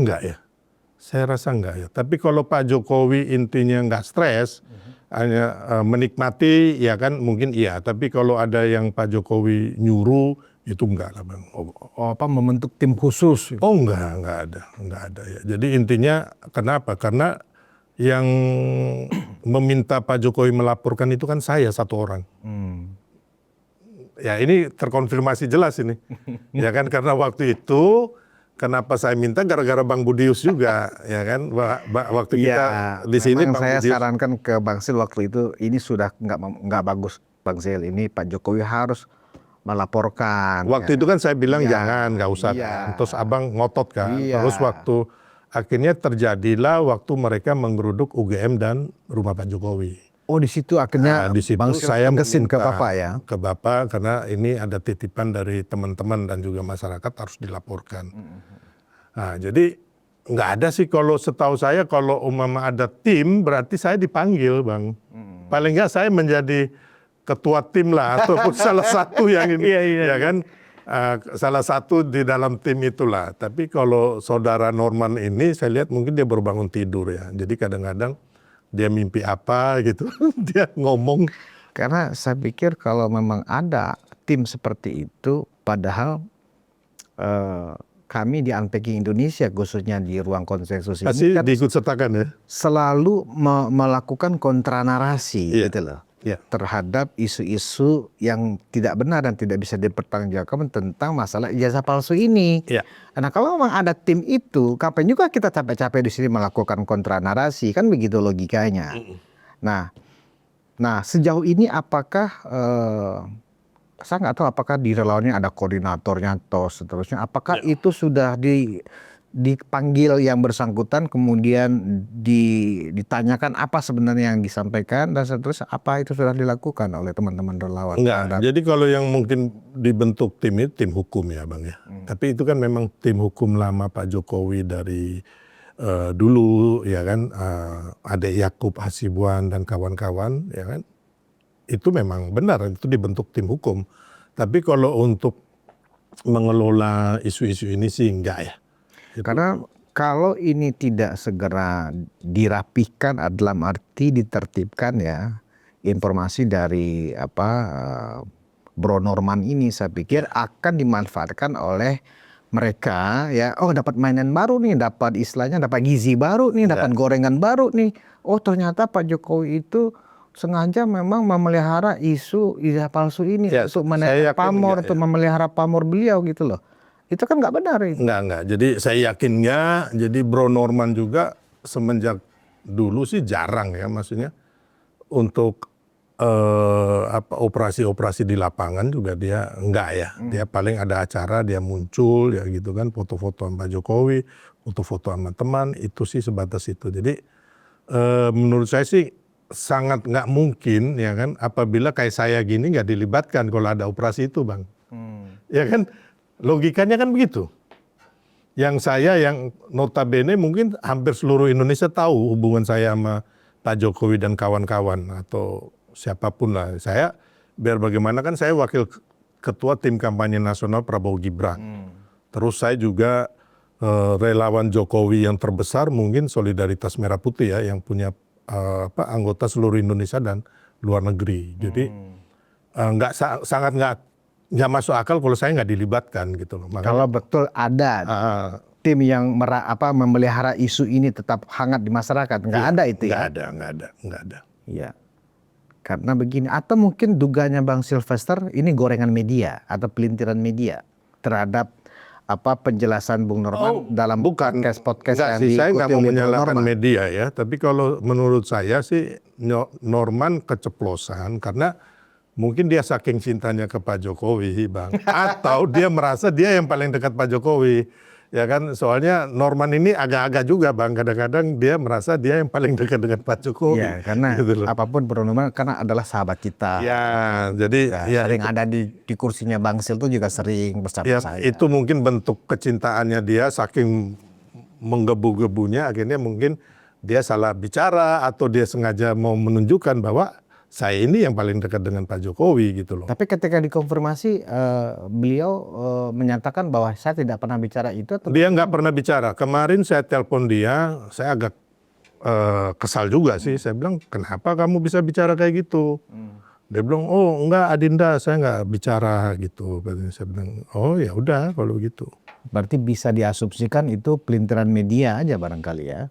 enggak ya. Tapi kalau Pak Jokowi intinya enggak stres, hanya menikmati ya kan mungkin iya. Tapi kalau ada yang Pak Jokowi nyuruh itu enggak lah, Bang. Membentuk tim khusus? Oh enggak ada ya. Jadi intinya kenapa? Karena yang meminta Pak Jokowi melaporkan itu kan saya satu orang. Ya ini terkonfirmasi jelas ini. Ya kan, karena waktu itu kenapa saya minta gara-gara Bang Budius juga, ya kan. Waktu kita di sini Bang saya Budius. sarankan ke Bang Sil waktu itu, ini sudah nggak bagus Bang Sil, ini Pak Jokowi harus melaporkan. Waktu itu kan saya bilang Iya. jangan, nggak usah kan. Terus Abang ngotot kan. Iya. Terus waktu akhirnya terjadilah waktu mereka menggeruduk UGM dan rumah Pak Jokowi. Oh, di situ akhirnya Di situ Bang Sil saya tegesin ke meminta Bapak ya? Ke Bapak, karena ini ada titipan dari teman-teman dan juga masyarakat harus dilaporkan. Nah, jadi nggak ada sih, kalau setahu saya kalau umpama ada tim berarti saya dipanggil, Bang. Paling nggak saya menjadi ketua tim lah ataupun salah satu yang ini, ya kan. Salah satu di dalam tim itulah. Tapi kalau saudara Norman ini saya lihat mungkin dia baru bangun tidur ya. Jadi kadang-kadang dia mimpi apa gitu, dia ngomong. Karena saya pikir kalau memang ada tim seperti itu, padahal kami di Unpacking Indonesia khususnya di ruang konsensus Pasti ini kan diikut sertakan ya. selalu melakukan kontranarasi Iya. gitu loh. Iya. Terhadap isu-isu yang tidak benar dan tidak bisa dipertanggungjawabkan tentang masalah ijazah palsu ini. Iya. Nah, kalau memang ada tim itu, kapan juga kita capek-capek di sini melakukan kontranarasi, kan begitu logikanya. Nah, sejauh ini apakah saya nggak tahu apakah di relawannya ada koordinatornya atau seterusnya. Apakah itu sudah dipanggil yang bersangkutan, kemudian ditanyakan apa sebenarnya yang disampaikan dan seterusnya, apa itu sudah dilakukan oleh teman-teman relawan? Enggak. Jadi kalau yang mungkin dibentuk tim itu tim hukum ya, Bang ya. Tapi itu kan memang tim hukum lama Pak Jokowi dari dulu ya kan, ada Yakub Hasibuan dan kawan-kawan ya kan. Itu memang benar, itu dibentuk tim hukum. Tapi kalau untuk mengelola isu-isu ini sih enggak ya. Karena kalau ini tidak segera dirapihkan, dalam arti ditertibkan ya, informasi dari Bro Norman ini saya pikir akan dimanfaatkan oleh mereka ya. Oh, dapat mainan baru nih, dapat istilahnya dapat gizi baru nih, dapat gorengan baru nih. Oh, ternyata Pak Jokowi itu sengaja memang memelihara isu ijazah palsu ini untuk menaikkan pamor, untuk memelihara pamor beliau gitu loh. Itu kan nggak benar itu. Enggak. Jadi saya yakin enggak. Jadi Bro Norman juga semenjak dulu sih jarang ya, maksudnya untuk operasi-operasi di lapangan juga dia enggak ya. Dia paling ada acara dia muncul ya gitu kan, foto-foto sama Pak Jokowi, foto-foto sama teman, itu sih sebatas itu. Jadi menurut saya sih sangat nggak mungkin ya kan apabila kayak saya gini nggak dilibatkan kalau ada operasi itu, Bang. Ya kan logikanya kan begitu. Yang saya yang notabene mungkin hampir seluruh Indonesia tahu hubungan saya sama Pak Jokowi dan kawan-kawan atau siapapun lah. Saya biar bagaimana kan saya wakil ketua tim kampanye nasional Prabowo Gibran. Terus saya juga relawan Jokowi yang terbesar mungkin Solidaritas Merah Putih ya yang punya anggota seluruh Indonesia dan luar negeri. Jadi sangat nggak masuk akal kalau saya nggak dilibatkan gitu loh. Makanya, Kalau betul ada tim yang memelihara isu ini tetap hangat di masyarakat, nggak ada itu ya? Nggak ada. Iya. Karena begini, atau mungkin dugaannya Bang Sylvester ini gorengan media atau pelintiran media terhadap penjelasan Bung Norman dalam podcast Enggak yang sih, saya diikuti nggak mau oleh Bung menyalahkan Norman. media ya. Tapi kalau menurut saya sih Norman keceplosan karena mungkin dia saking cintanya ke Pak Jokowi, Bang. Atau dia merasa dia yang paling dekat Pak Jokowi. Ya kan, soalnya Norman ini agak-agak juga, Bang. Kadang-kadang dia merasa dia yang paling dekat dengan Pak Jokowi. Ya, karena gitu loh. apapun Bung Norman karena adalah sahabat kita. Ya, jadi ya, Sering ada di kursinya Bang Sil itu juga sering bersama ya saya. itu mungkin bentuk kecintaannya dia saking menggebu-gebunya akhirnya mungkin dia salah bicara atau dia sengaja mau menunjukkan bahwa saya ini yang paling dekat dengan Pak Jokowi gitu loh. Tapi ketika dikonfirmasi beliau menyatakan bahwa saya tidak pernah bicara itu atau Dia nggak pernah bicara. Kemarin saya telepon dia, saya agak kesal juga sih. Saya bilang, kenapa kamu bisa bicara kayak gitu? Dia bilang, oh enggak Adinda, saya nggak bicara gitu. Saya bilang, oh ya udah kalau gitu. berarti bisa diasumsikan itu pelintiran media aja barangkali ya?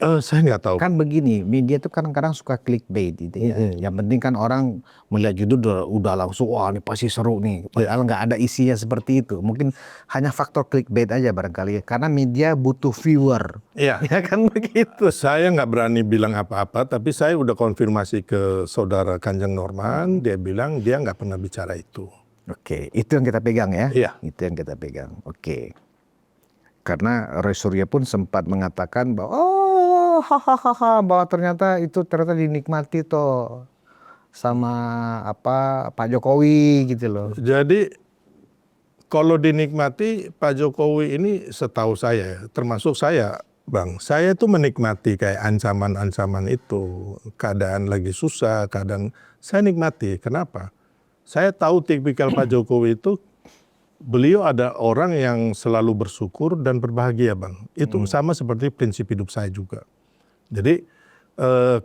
Saya nggak tahu. Kan begini, media itu kadang-kadang suka clickbait gitu ya. Yang penting kan orang melihat judul udah langsung, wah ini pasti seru nih. Padahal nggak ada isinya seperti itu. Mungkin hanya faktor clickbait aja barangkali. Karena media butuh viewer. Iya. Ya kan begitu. Saya nggak berani bilang apa-apa, tapi saya udah konfirmasi ke saudara Kanjeng Norman, dia bilang dia nggak pernah bicara itu. Oke, itu yang kita pegang ya? Iya. Itu yang kita pegang, oke. Karena Roy Suryo pun sempat mengatakan bahwa bahwa ternyata dinikmati toh sama Pak Jokowi gitu loh. Jadi kalau dinikmati Pak Jokowi ini setahu saya, termasuk saya, Bang, saya tuh menikmati kayak ancaman-ancaman itu, keadaan lagi susah, kadang saya nikmati. Kenapa? Saya tahu tipikal Pak Jokowi itu, beliau ada orang yang selalu bersyukur dan berbahagia, Bang. Itu sama seperti prinsip hidup saya juga. Jadi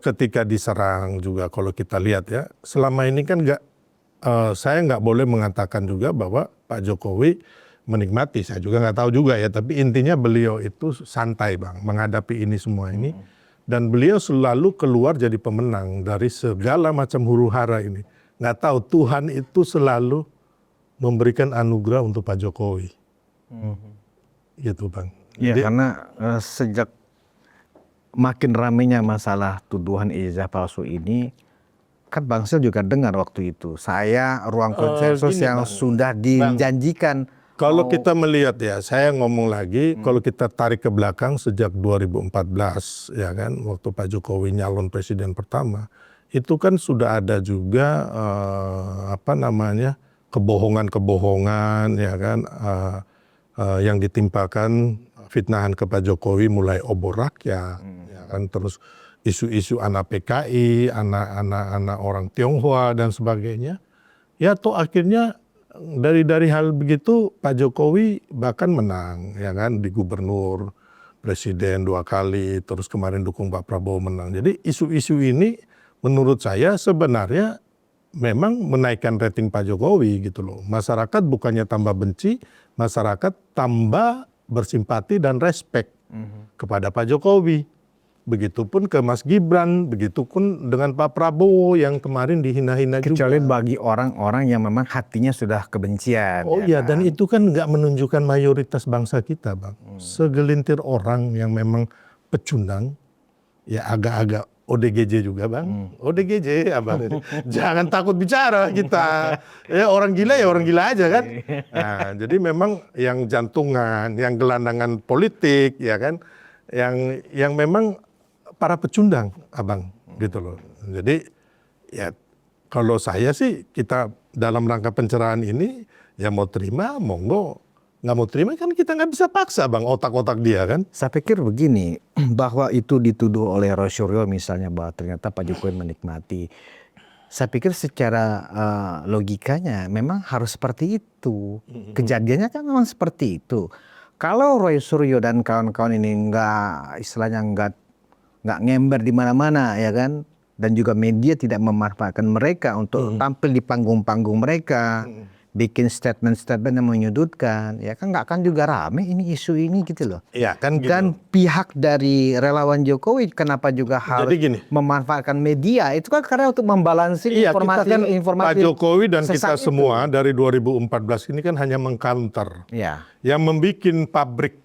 ketika diserang juga kalau kita lihat ya, selama ini kan saya nggak boleh mengatakan juga bahwa Pak Jokowi menikmati. Saya juga nggak tahu juga ya, tapi intinya beliau itu santai, Bang, menghadapi ini semua ini. Dan beliau selalu keluar jadi pemenang dari segala macam huru-hara ini. Nggak tahu, Tuhan itu selalu memberikan anugerah untuk Pak Jokowi. Gitu, Bang. Ya, Jadi, karena sejak makin ramainya masalah tuduhan ijazah palsu ini, kan Bang Sil juga dengar waktu itu. Saya ruang konsensus gini, yang Bang. sudah dijanjikan. kalau kita melihat ya, saya ngomong lagi, kalau kita tarik ke belakang sejak 2014, ya kan, waktu Pak Jokowi nyalon presiden pertama, itu kan sudah ada juga kebohongan-kebohongan, ya kan, yang ditimpakan fitnahan ke Pak Jokowi mulai obor rakyat, ya kan, terus isu-isu anak PKI, anak orang Tionghoa dan sebagainya. Ya toh akhirnya dari hal begitu Pak Jokowi bahkan menang, ya kan, di gubernur, presiden 2 kali, terus kemarin dukung Pak Prabowo menang. Jadi isu-isu ini menurut saya sebenarnya memang menaikkan rating Pak Jokowi gitu loh. Masyarakat bukannya tambah benci, masyarakat tambah bersimpati dan respect kepada Pak Jokowi. Begitupun ke Mas Gibran, begitupun dengan Pak Prabowo yang kemarin dihina-hina juga. Kecuali bagi orang-orang yang memang hatinya sudah kebencian. Oh iya, dan itu kan nggak menunjukkan mayoritas bangsa kita, Bang. Segelintir orang yang memang pecundang, ya agak-agak ODGJ juga bang, ODGJ abang. Jangan takut bicara kita. Ya orang gila ya orang gila aja kan. Nah, jadi memang yang jantungan, yang gelandangan politik, ya kan, yang memang para pecundang abang, gitu loh. Jadi ya kalau saya sih kita dalam rangka pencerahan ini ya mau terima, monggo. Nggak mau terima kan kita nggak bisa paksa bang otak-otak dia kan. Saya pikir begini, bahwa itu dituduh oleh Roy Suryo misalnya bahwa ternyata Pak Jokowi menikmati. Saya pikir secara logikanya memang harus seperti itu. Kejadiannya kan memang seperti itu. Kalau Roy Suryo dan kawan-kawan ini istilahnya nggak ngember di mana-mana ya kan, dan juga media tidak memanfaatkan mereka untuk tampil di panggung-panggung mereka. Bikin statement-statement yang menyudutkan, ya kan nggak akan juga rame ini isu ini gitu loh. Iya kan gitu. Dan pihak dari relawan Jokowi kenapa juga harus memanfaatkan media itu kan karena untuk membalansi informasi Pak Jokowi dan kita semua dari 2014 ini kan hanya mengcounter. Ya. Yang membuat pabrik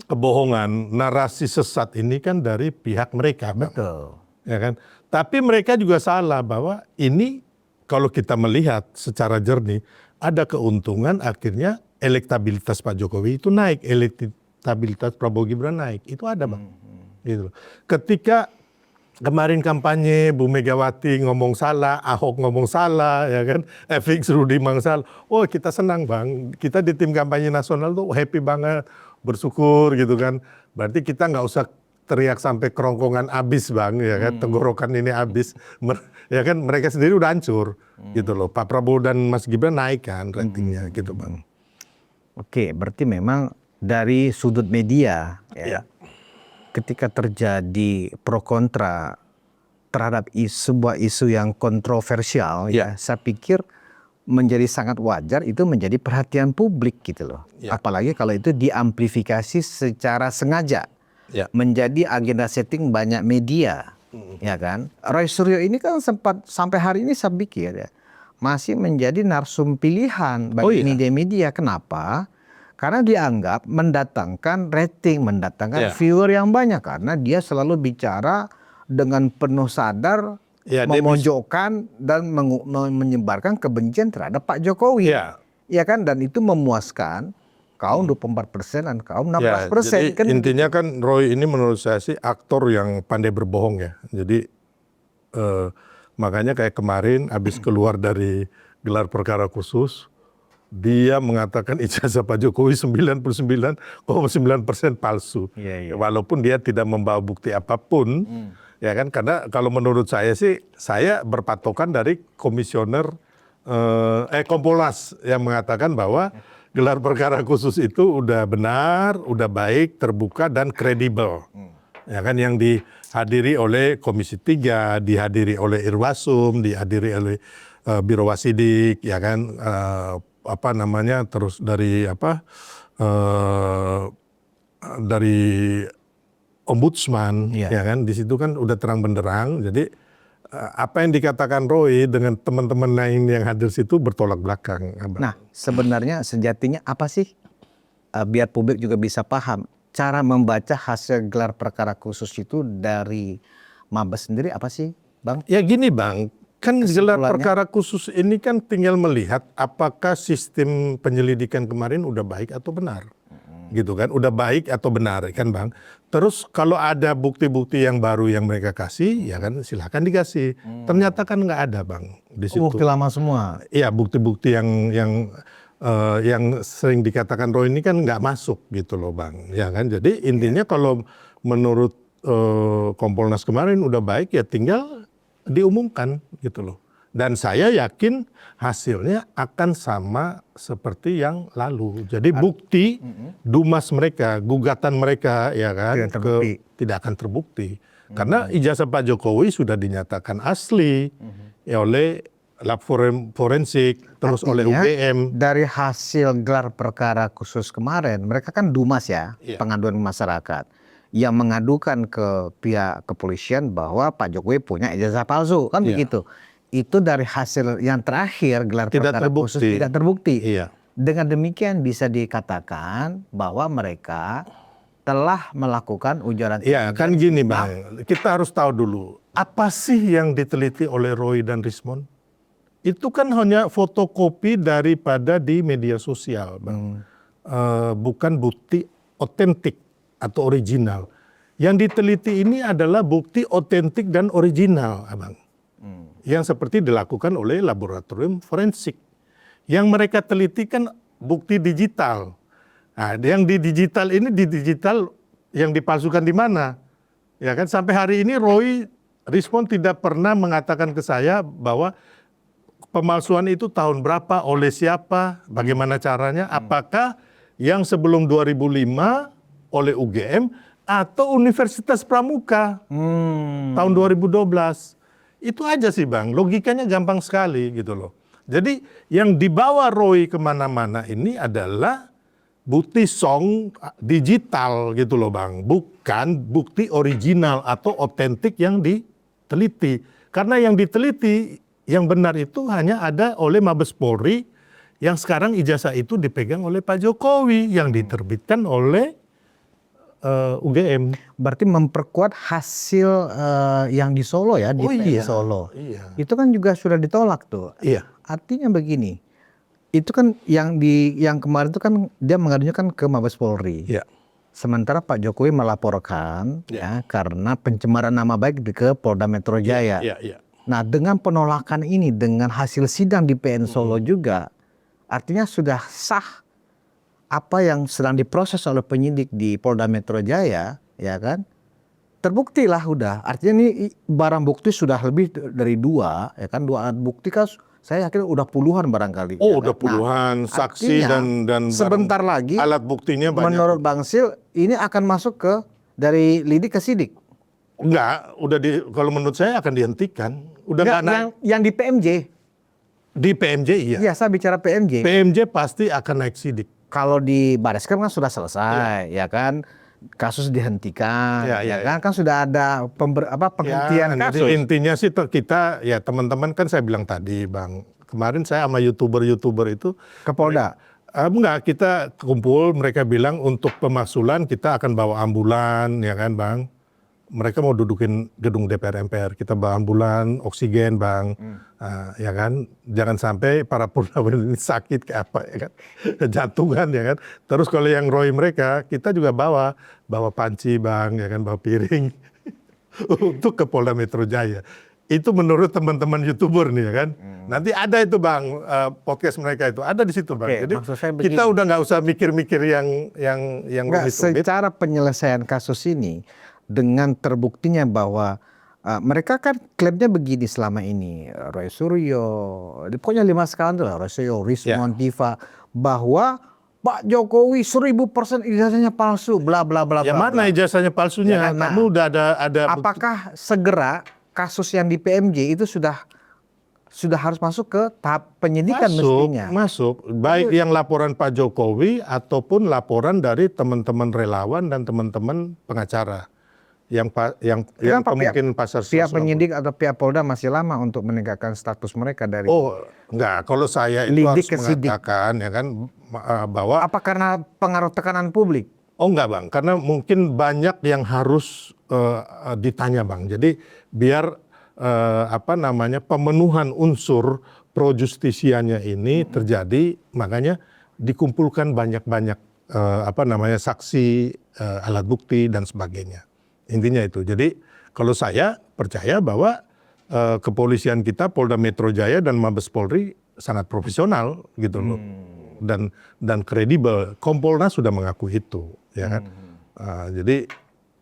kebohongan, narasi sesat ini kan dari pihak mereka. Betul. Ya kan? Tapi mereka juga salah bahwa ini kalau kita melihat secara jernih, ada keuntungan akhirnya elektabilitas Pak Jokowi itu naik, elektabilitas Prabowo Gibran naik, itu ada bang. Gitu. Ketika kemarin kampanye Bu Megawati ngomong salah, Ahok ngomong salah, ya kan, FX Rudy salah, oh kita senang bang, kita di tim kampanye nasional tuh happy banget, bersyukur gitu kan, berarti kita nggak usah teriak sampai kerongkongan habis bang, ya kan, tenggorokan ini habis, ya kan mereka sendiri udah hancur, gitu loh. Pak Prabowo dan Mas Gibran naik kan ratingnya, gitu bang. Oke, berarti memang dari sudut media, ya, ketika terjadi pro kontra terhadap sebuah isu yang kontroversial, ya, saya pikir menjadi sangat wajar itu menjadi perhatian publik gitu loh. Apalagi kalau itu diamplifikasi secara sengaja. Menjadi agenda setting banyak media, ya kan. Roy Suryo ini kan sempat sampai hari ini saya pikir ya masih menjadi narsum pilihan bagi media. Kenapa? Karena dianggap mendatangkan rating, mendatangkan viewer yang banyak karena dia selalu bicara dengan penuh sadar, memojokkan dan menyebarkan kebencian terhadap Pak Jokowi, ya kan, dan itu memuaskan kaum 24% dan kaum 16%. Jadi kan intinya kan Roy ini menurut saya sih aktor yang pandai berbohong ya. Jadi makanya kayak kemarin habis keluar dari gelar perkara khusus, dia mengatakan ijazah Pak Jokowi 99,9% palsu. Walaupun dia tidak membawa bukti apapun, ya kan, karena kalau menurut saya sih, saya berpatokan dari komisioner Kompolnas yang mengatakan bahwa gelar perkara khusus itu udah benar, udah baik, terbuka dan kredibel. Ya kan, yang dihadiri oleh Komisi 3, dihadiri oleh Irwasum, dihadiri oleh Biro Wasidik, ya kan, terus dari dari Ombudsman, ya kan, di situ kan udah terang benderang. Jadi apa yang dikatakan Roy dengan teman-teman lain yang hadir situ bertolak belakang. Nah, sebenarnya sejatinya apa sih, biar publik juga bisa paham, cara membaca hasil gelar perkara khusus itu dari Mabes sendiri apa sih, Bang? Ya gini Bang, kan gelar perkara khusus ini kan tinggal melihat apakah sistem penyelidikan kemarin udah baik atau benar. Gitu kan, udah baik atau benar kan Bang. Terus kalau ada bukti-bukti yang baru yang mereka kasih, ya kan silahkan dikasih. Ternyata kan nggak ada Bang di situ. Bukti lama semua. Iya, bukti-bukti yang sering dikatakan Roy ini kan nggak masuk gitu loh Bang. Ya kan, jadi intinya kalau menurut Kompolnas kemarin udah baik ya tinggal diumumkan gitu loh. Dan saya yakin hasilnya akan sama seperti yang lalu. Jadi bukti dumas mereka, gugatan mereka, ya kan, tidak akan terbukti. Karena ijazah Pak Jokowi sudah dinyatakan asli oleh lab forensik, terus oleh UGM. Dari hasil gelar perkara khusus kemarin, mereka kan dumas ya, pengaduan masyarakat, yang mengadukan ke pihak kepolisian bahwa Pak Jokowi punya ijazah palsu, kan begitu. Itu dari hasil yang terakhir gelar perkara khusus tidak terbukti. Dengan demikian bisa dikatakan bahwa mereka telah melakukan ujaran Ya kan gini Bang, kita harus tahu dulu apa sih yang diteliti oleh Roy dan Rismond? Itu kan hanya fotokopi daripada di media sosial, Bang. Bukan bukti otentik atau original. Yang diteliti ini adalah bukti otentik dan original, Abang. Yang seperti dilakukan oleh laboratorium forensik. Yang mereka teliti kan bukti digital. Nah, yang di digital ini yang dipalsukan di mana? Ya kan sampai hari ini Roy Rismond tidak pernah mengatakan ke saya bahwa pemalsuan itu tahun berapa, oleh siapa, bagaimana caranya, apakah yang sebelum 2005 oleh UGM atau Universitas Pramuka tahun 2012. Itu aja sih Bang, logikanya gampang sekali gitu loh. Jadi yang dibawa Roy kemana-mana ini adalah bukti song digital gitu loh Bang, bukan bukti original atau otentik yang diteliti. Karena yang diteliti yang benar itu hanya ada oleh Mabes Polri yang sekarang ijazah itu dipegang oleh Pak Jokowi yang diterbitkan oleh UGM. Berarti memperkuat hasil yang di Solo ya, di PN Solo. Iya. Itu kan juga sudah ditolak tuh. Iya. Artinya begini, itu kan yang kemarin itu kan dia mengadunya kan ke Mabes Polri. Iya. Sementara Pak Jokowi melaporkan ya karena pencemaran nama baik ke Polda Metro Jaya. Iya. Nah, dengan penolakan ini, dengan hasil sidang di PN Solo juga, artinya sudah sah apa yang sedang diproses oleh penyidik di Polda Metro Jaya, ya kan? Terbuktilah udah. Artinya ini barang bukti sudah lebih dari 2, ya kan? 2 alat bukti kan saya yakin udah puluhan barangkali. Oh, ya udah kan? puluhan saksi dan sebentar lagi alat buktinya banyak. Menurut Bang Sil, ini akan masuk ke dari lidik ke sidik. Enggak, kalau menurut saya akan dihentikan. Udah Yang di PMJ. Di PMJ iya. Iya, saya bicara PMJ. PMJ pasti akan naik sidik. Kalau di Barreskrim kan sudah selesai, ya kan? Kasus dihentikan, ya kan? Kan sudah ada penghentian kasus. Jadi intinya sih kita ya teman-teman kan saya bilang tadi Bang, kemarin saya sama youtuber itu ke Polda. Enggak, kita kumpul, mereka bilang untuk pemaksulan kita akan bawa ambulan, ya kan Bang. Mereka mau dudukin gedung DPR MPR, kita bawa ambulan, oksigen Bang, ya kan. Jangan sampai para purnawirawan ini sakit kayak apa ya kan, jantungan ya kan. Terus kalau yang Roy mereka, kita juga bawa panci Bang, ya kan, bawa piring untuk ke Polda Metro Jaya. Itu menurut teman-teman YouTuber nih ya kan. Nanti ada itu Bang, podcast mereka itu ada di situ Bang. Jadi kita udah nggak usah mikir-mikir yang rumit. Secara penyelesaian kasus ini dengan terbuktinya bahwa mereka kan klaimnya begini selama ini, Roy Suryo, pokoknya 5 skandal, Roy Suryo, Rismond, Diva, bahwa Pak Jokowi 1000% ijazahnya palsu, bla bla bla. Ya mana ijazahnya palsunya? Ya, kan? Kamu udah ada. Apakah segera kasus yang di PMJ itu sudah harus masuk ke tahap penyidikan mestinya? Masuk, baik yang laporan Pak Jokowi ataupun laporan dari teman-teman relawan dan teman-teman pengacara. Yang kemungkinan pasar pihak penyidik atau pihak Polda masih lama untuk meningkatkan status mereka dari. Oh enggak, kalau saya itu harus mengatakan ya kan bahwa. Apa karena pengaruh tekanan publik? Oh enggak Bang, karena mungkin banyak yang harus ditanya Bang. Jadi biar pemenuhan unsur pro justisianya ini terjadi, makanya dikumpulkan banyak-banyak saksi, alat bukti dan sebagainya. Intinya itu. Jadi kalau saya percaya bahwa kepolisian kita, Polda Metro Jaya dan Mabes Polri sangat profesional gitu loh, dan kredibel. Kompolnas sudah mengaku itu, ya kan. Jadi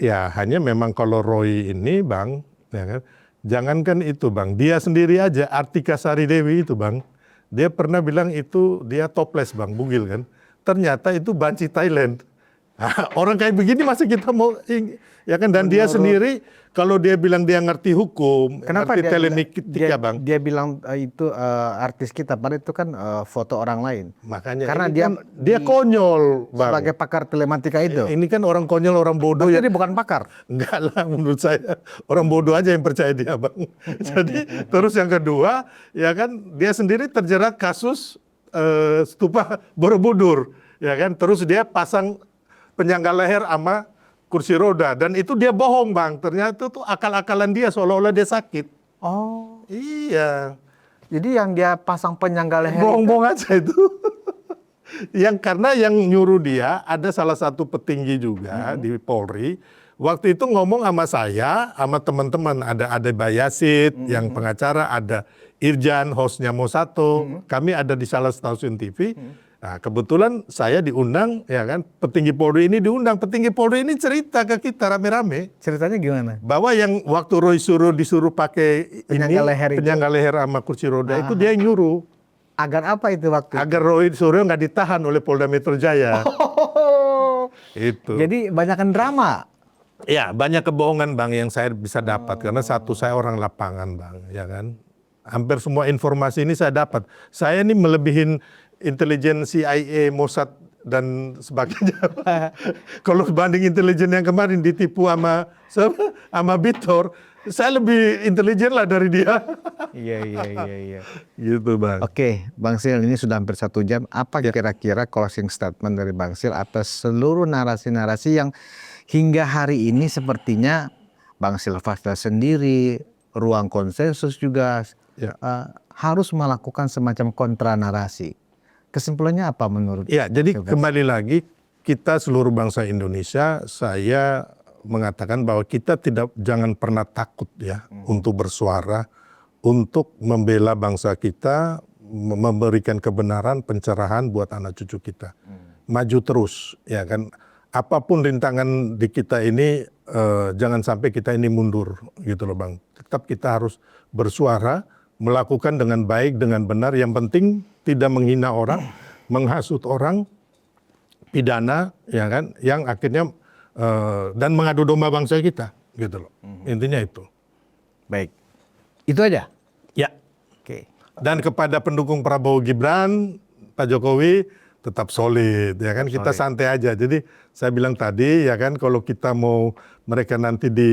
ya hanya memang kalau Roy ini Bang, ya kan, jangankan itu Bang, dia sendiri aja Artika Sari Dewi itu Bang, dia pernah bilang itu dia toples Bang, bugil kan. Ternyata itu banci Thailand. Orang kayak begini masih kita mau, ya kan, dan dia sendiri kalau dia bilang dia ngerti hukum, kenapa ngerti telematika Bang. Dia bilang itu artis kita, padahal itu kan foto orang lain. Makanya karena dia konyol Bang. Sebagai pakar telematika itu. Ini kan orang konyol, orang bodoh. Jadi bukan pakar. Enggak lah menurut saya, orang bodoh aja yang percaya dia Bang. Jadi terus yang kedua, ya kan, dia sendiri terjerat kasus stupa Borobudur, ya kan, terus dia pasang penyangga leher sama kursi roda. Dan itu dia bohong, Bang. Ternyata tuh akal-akalan dia seolah-olah dia sakit. Oh, Iya. jadi yang dia pasang penyangga leher itu Bohong-bohong aja itu. Karena yang nyuruh dia ada salah satu petinggi juga di Polri. Waktu itu ngomong sama saya, sama teman-teman. Ada Bayasid yang pengacara, ada Irjan, hostnya Mo1. Kami ada di salah stasiun TV. Nah, kebetulan saya diundang, ya kan, petinggi Polri ini diundang. Petinggi Polri ini cerita ke kita rame-rame. ceritanya gimana? Bahwa yang waktu Roy disuruh pakai Penyangga leher itu. penyangga leher sama kursi roda itu dia yang nyuruh. Agar apa itu waktu? Agar Roy Suryo nggak ditahan oleh Polda Metro Jaya. Itu. Jadi banyakkan drama. Ya, banyak kebohongan, Bang, yang saya bisa dapat. Karena satu, saya orang lapangan, Bang. Ya kan? Hampir semua informasi ini saya dapat. Saya ini melebihin intelijen CIA, Mossad, dan sebagainya. Kalau banding intelijen yang kemarin ditipu sama Bitor, saya lebih intelijen lah dari dia. Iya. Gitu, Bang. Oke, Bang Sil, ini sudah hampir 1 jam. Apa kira-kira closing statement dari Bang Sil atas seluruh narasi-narasi yang hingga hari ini sepertinya Bang Silvastra sendiri, Ruang Konsensus juga harus melakukan semacam kontra narasi. Kesimpulannya apa menurut? Ya, jadi kembali lagi kita seluruh bangsa Indonesia, saya mengatakan bahwa kita jangan pernah takut ya untuk bersuara, untuk membela bangsa kita, memberikan kebenaran, pencerahan buat anak cucu kita. Maju terus, ya kan. Apapun rintangan di kita ini, jangan sampai kita ini mundur, gitu loh, Bang. Tetap kita harus bersuara, melakukan dengan baik, dengan benar. Yang penting tidak menghina orang, menghasut orang, pidana, ya kan, yang akhirnya dan mengadu domba bangsa kita, gitu loh. Intinya itu. Baik, itu aja. Ya. Oke. Dan kepada pendukung Prabowo Gibran, Pak Jokowi tetap solid, ya kan. Kita santai aja. Jadi saya bilang tadi, ya kan, kalau kita mau mereka nanti di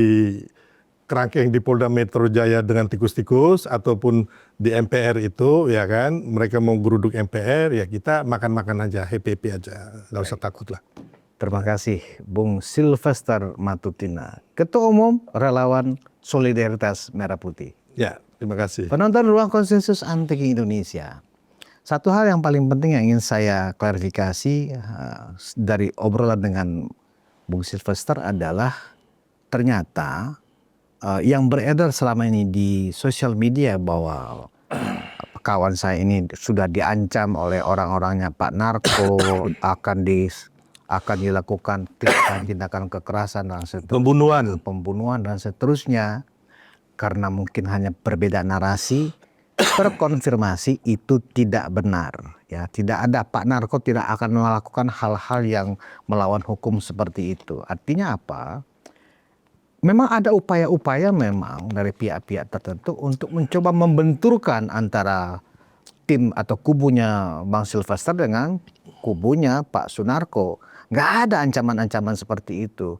kerangkeng di Polda Metro Jaya dengan tikus-tikus ataupun di MPR itu, ya kan, mereka mau geruduk MPR, ya kita makan-makan aja, happy-happy aja, nggak usah takut lah. Terima kasih Bung Silvester Matutina, Ketua Umum Relawan Solidaritas Merah Putih. Ya, terima kasih. Penonton Ruang Konsensus Anti Indonesia. Satu hal yang paling penting yang ingin saya klarifikasi dari obrolan dengan Bung Silvester adalah ternyata yang beredar selama ini di sosial media bahwa kawan saya ini sudah diancam oleh orang-orangnya Pak Narko, akan dilakukan tindakan kekerasan dan seterusnya, pembunuhan dan seterusnya, karena mungkin hanya berbeda narasi. Terkonfirmasi itu tidak benar, ya. Tidak ada, Pak Narko tidak akan melakukan hal-hal yang melawan hukum seperti itu. Artinya apa? Memang ada upaya-upaya memang dari pihak-pihak tertentu untuk mencoba membenturkan antara tim atau kubunya Bang Silvester dengan kubunya Pak Sunarko. Nggak ada ancaman-ancaman seperti itu.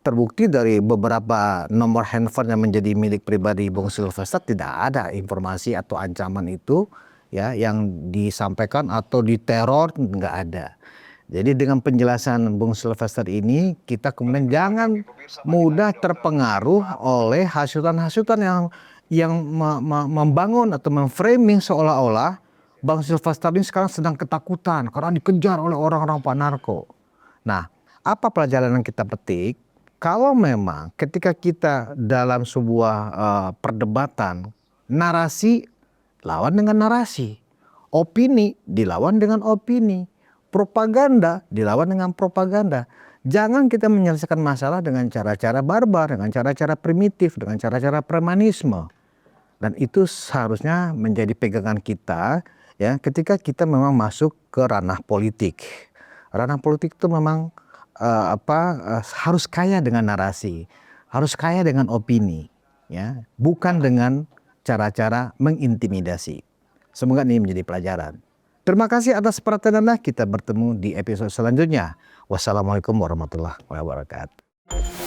Terbukti dari beberapa nomor handphone yang menjadi milik pribadi Bung Silvester tidak ada informasi atau ancaman itu, ya, yang disampaikan atau diteror, nggak ada. Jadi dengan penjelasan Bung Silvester ini, kita kemudian jangan mudah terpengaruh oleh hasutan-hasutan yang membangun atau memframing seolah-olah Bang Silvester ini sekarang sedang ketakutan karena dikejar oleh orang-orang Pak Narko. Nah, apa pelajaran yang kita petik? Kalau memang ketika kita dalam sebuah perdebatan, narasi lawan dengan narasi, opini dilawan dengan opini, propaganda dilawan dengan propaganda. Jangan kita menyelesaikan masalah dengan cara-cara barbar, dengan cara-cara primitif, dengan cara-cara premanisme. Dan itu seharusnya menjadi pegangan kita, ya, ketika kita memang masuk ke ranah politik. Ranah politik itu memang harus kaya dengan narasi, harus kaya dengan opini, ya, bukan dengan cara-cara mengintimidasi. Semoga ini menjadi pelajaran. Terima kasih atas perhatian Anda. Kita bertemu di episode selanjutnya. Wassalamualaikum warahmatullahi wabarakatuh.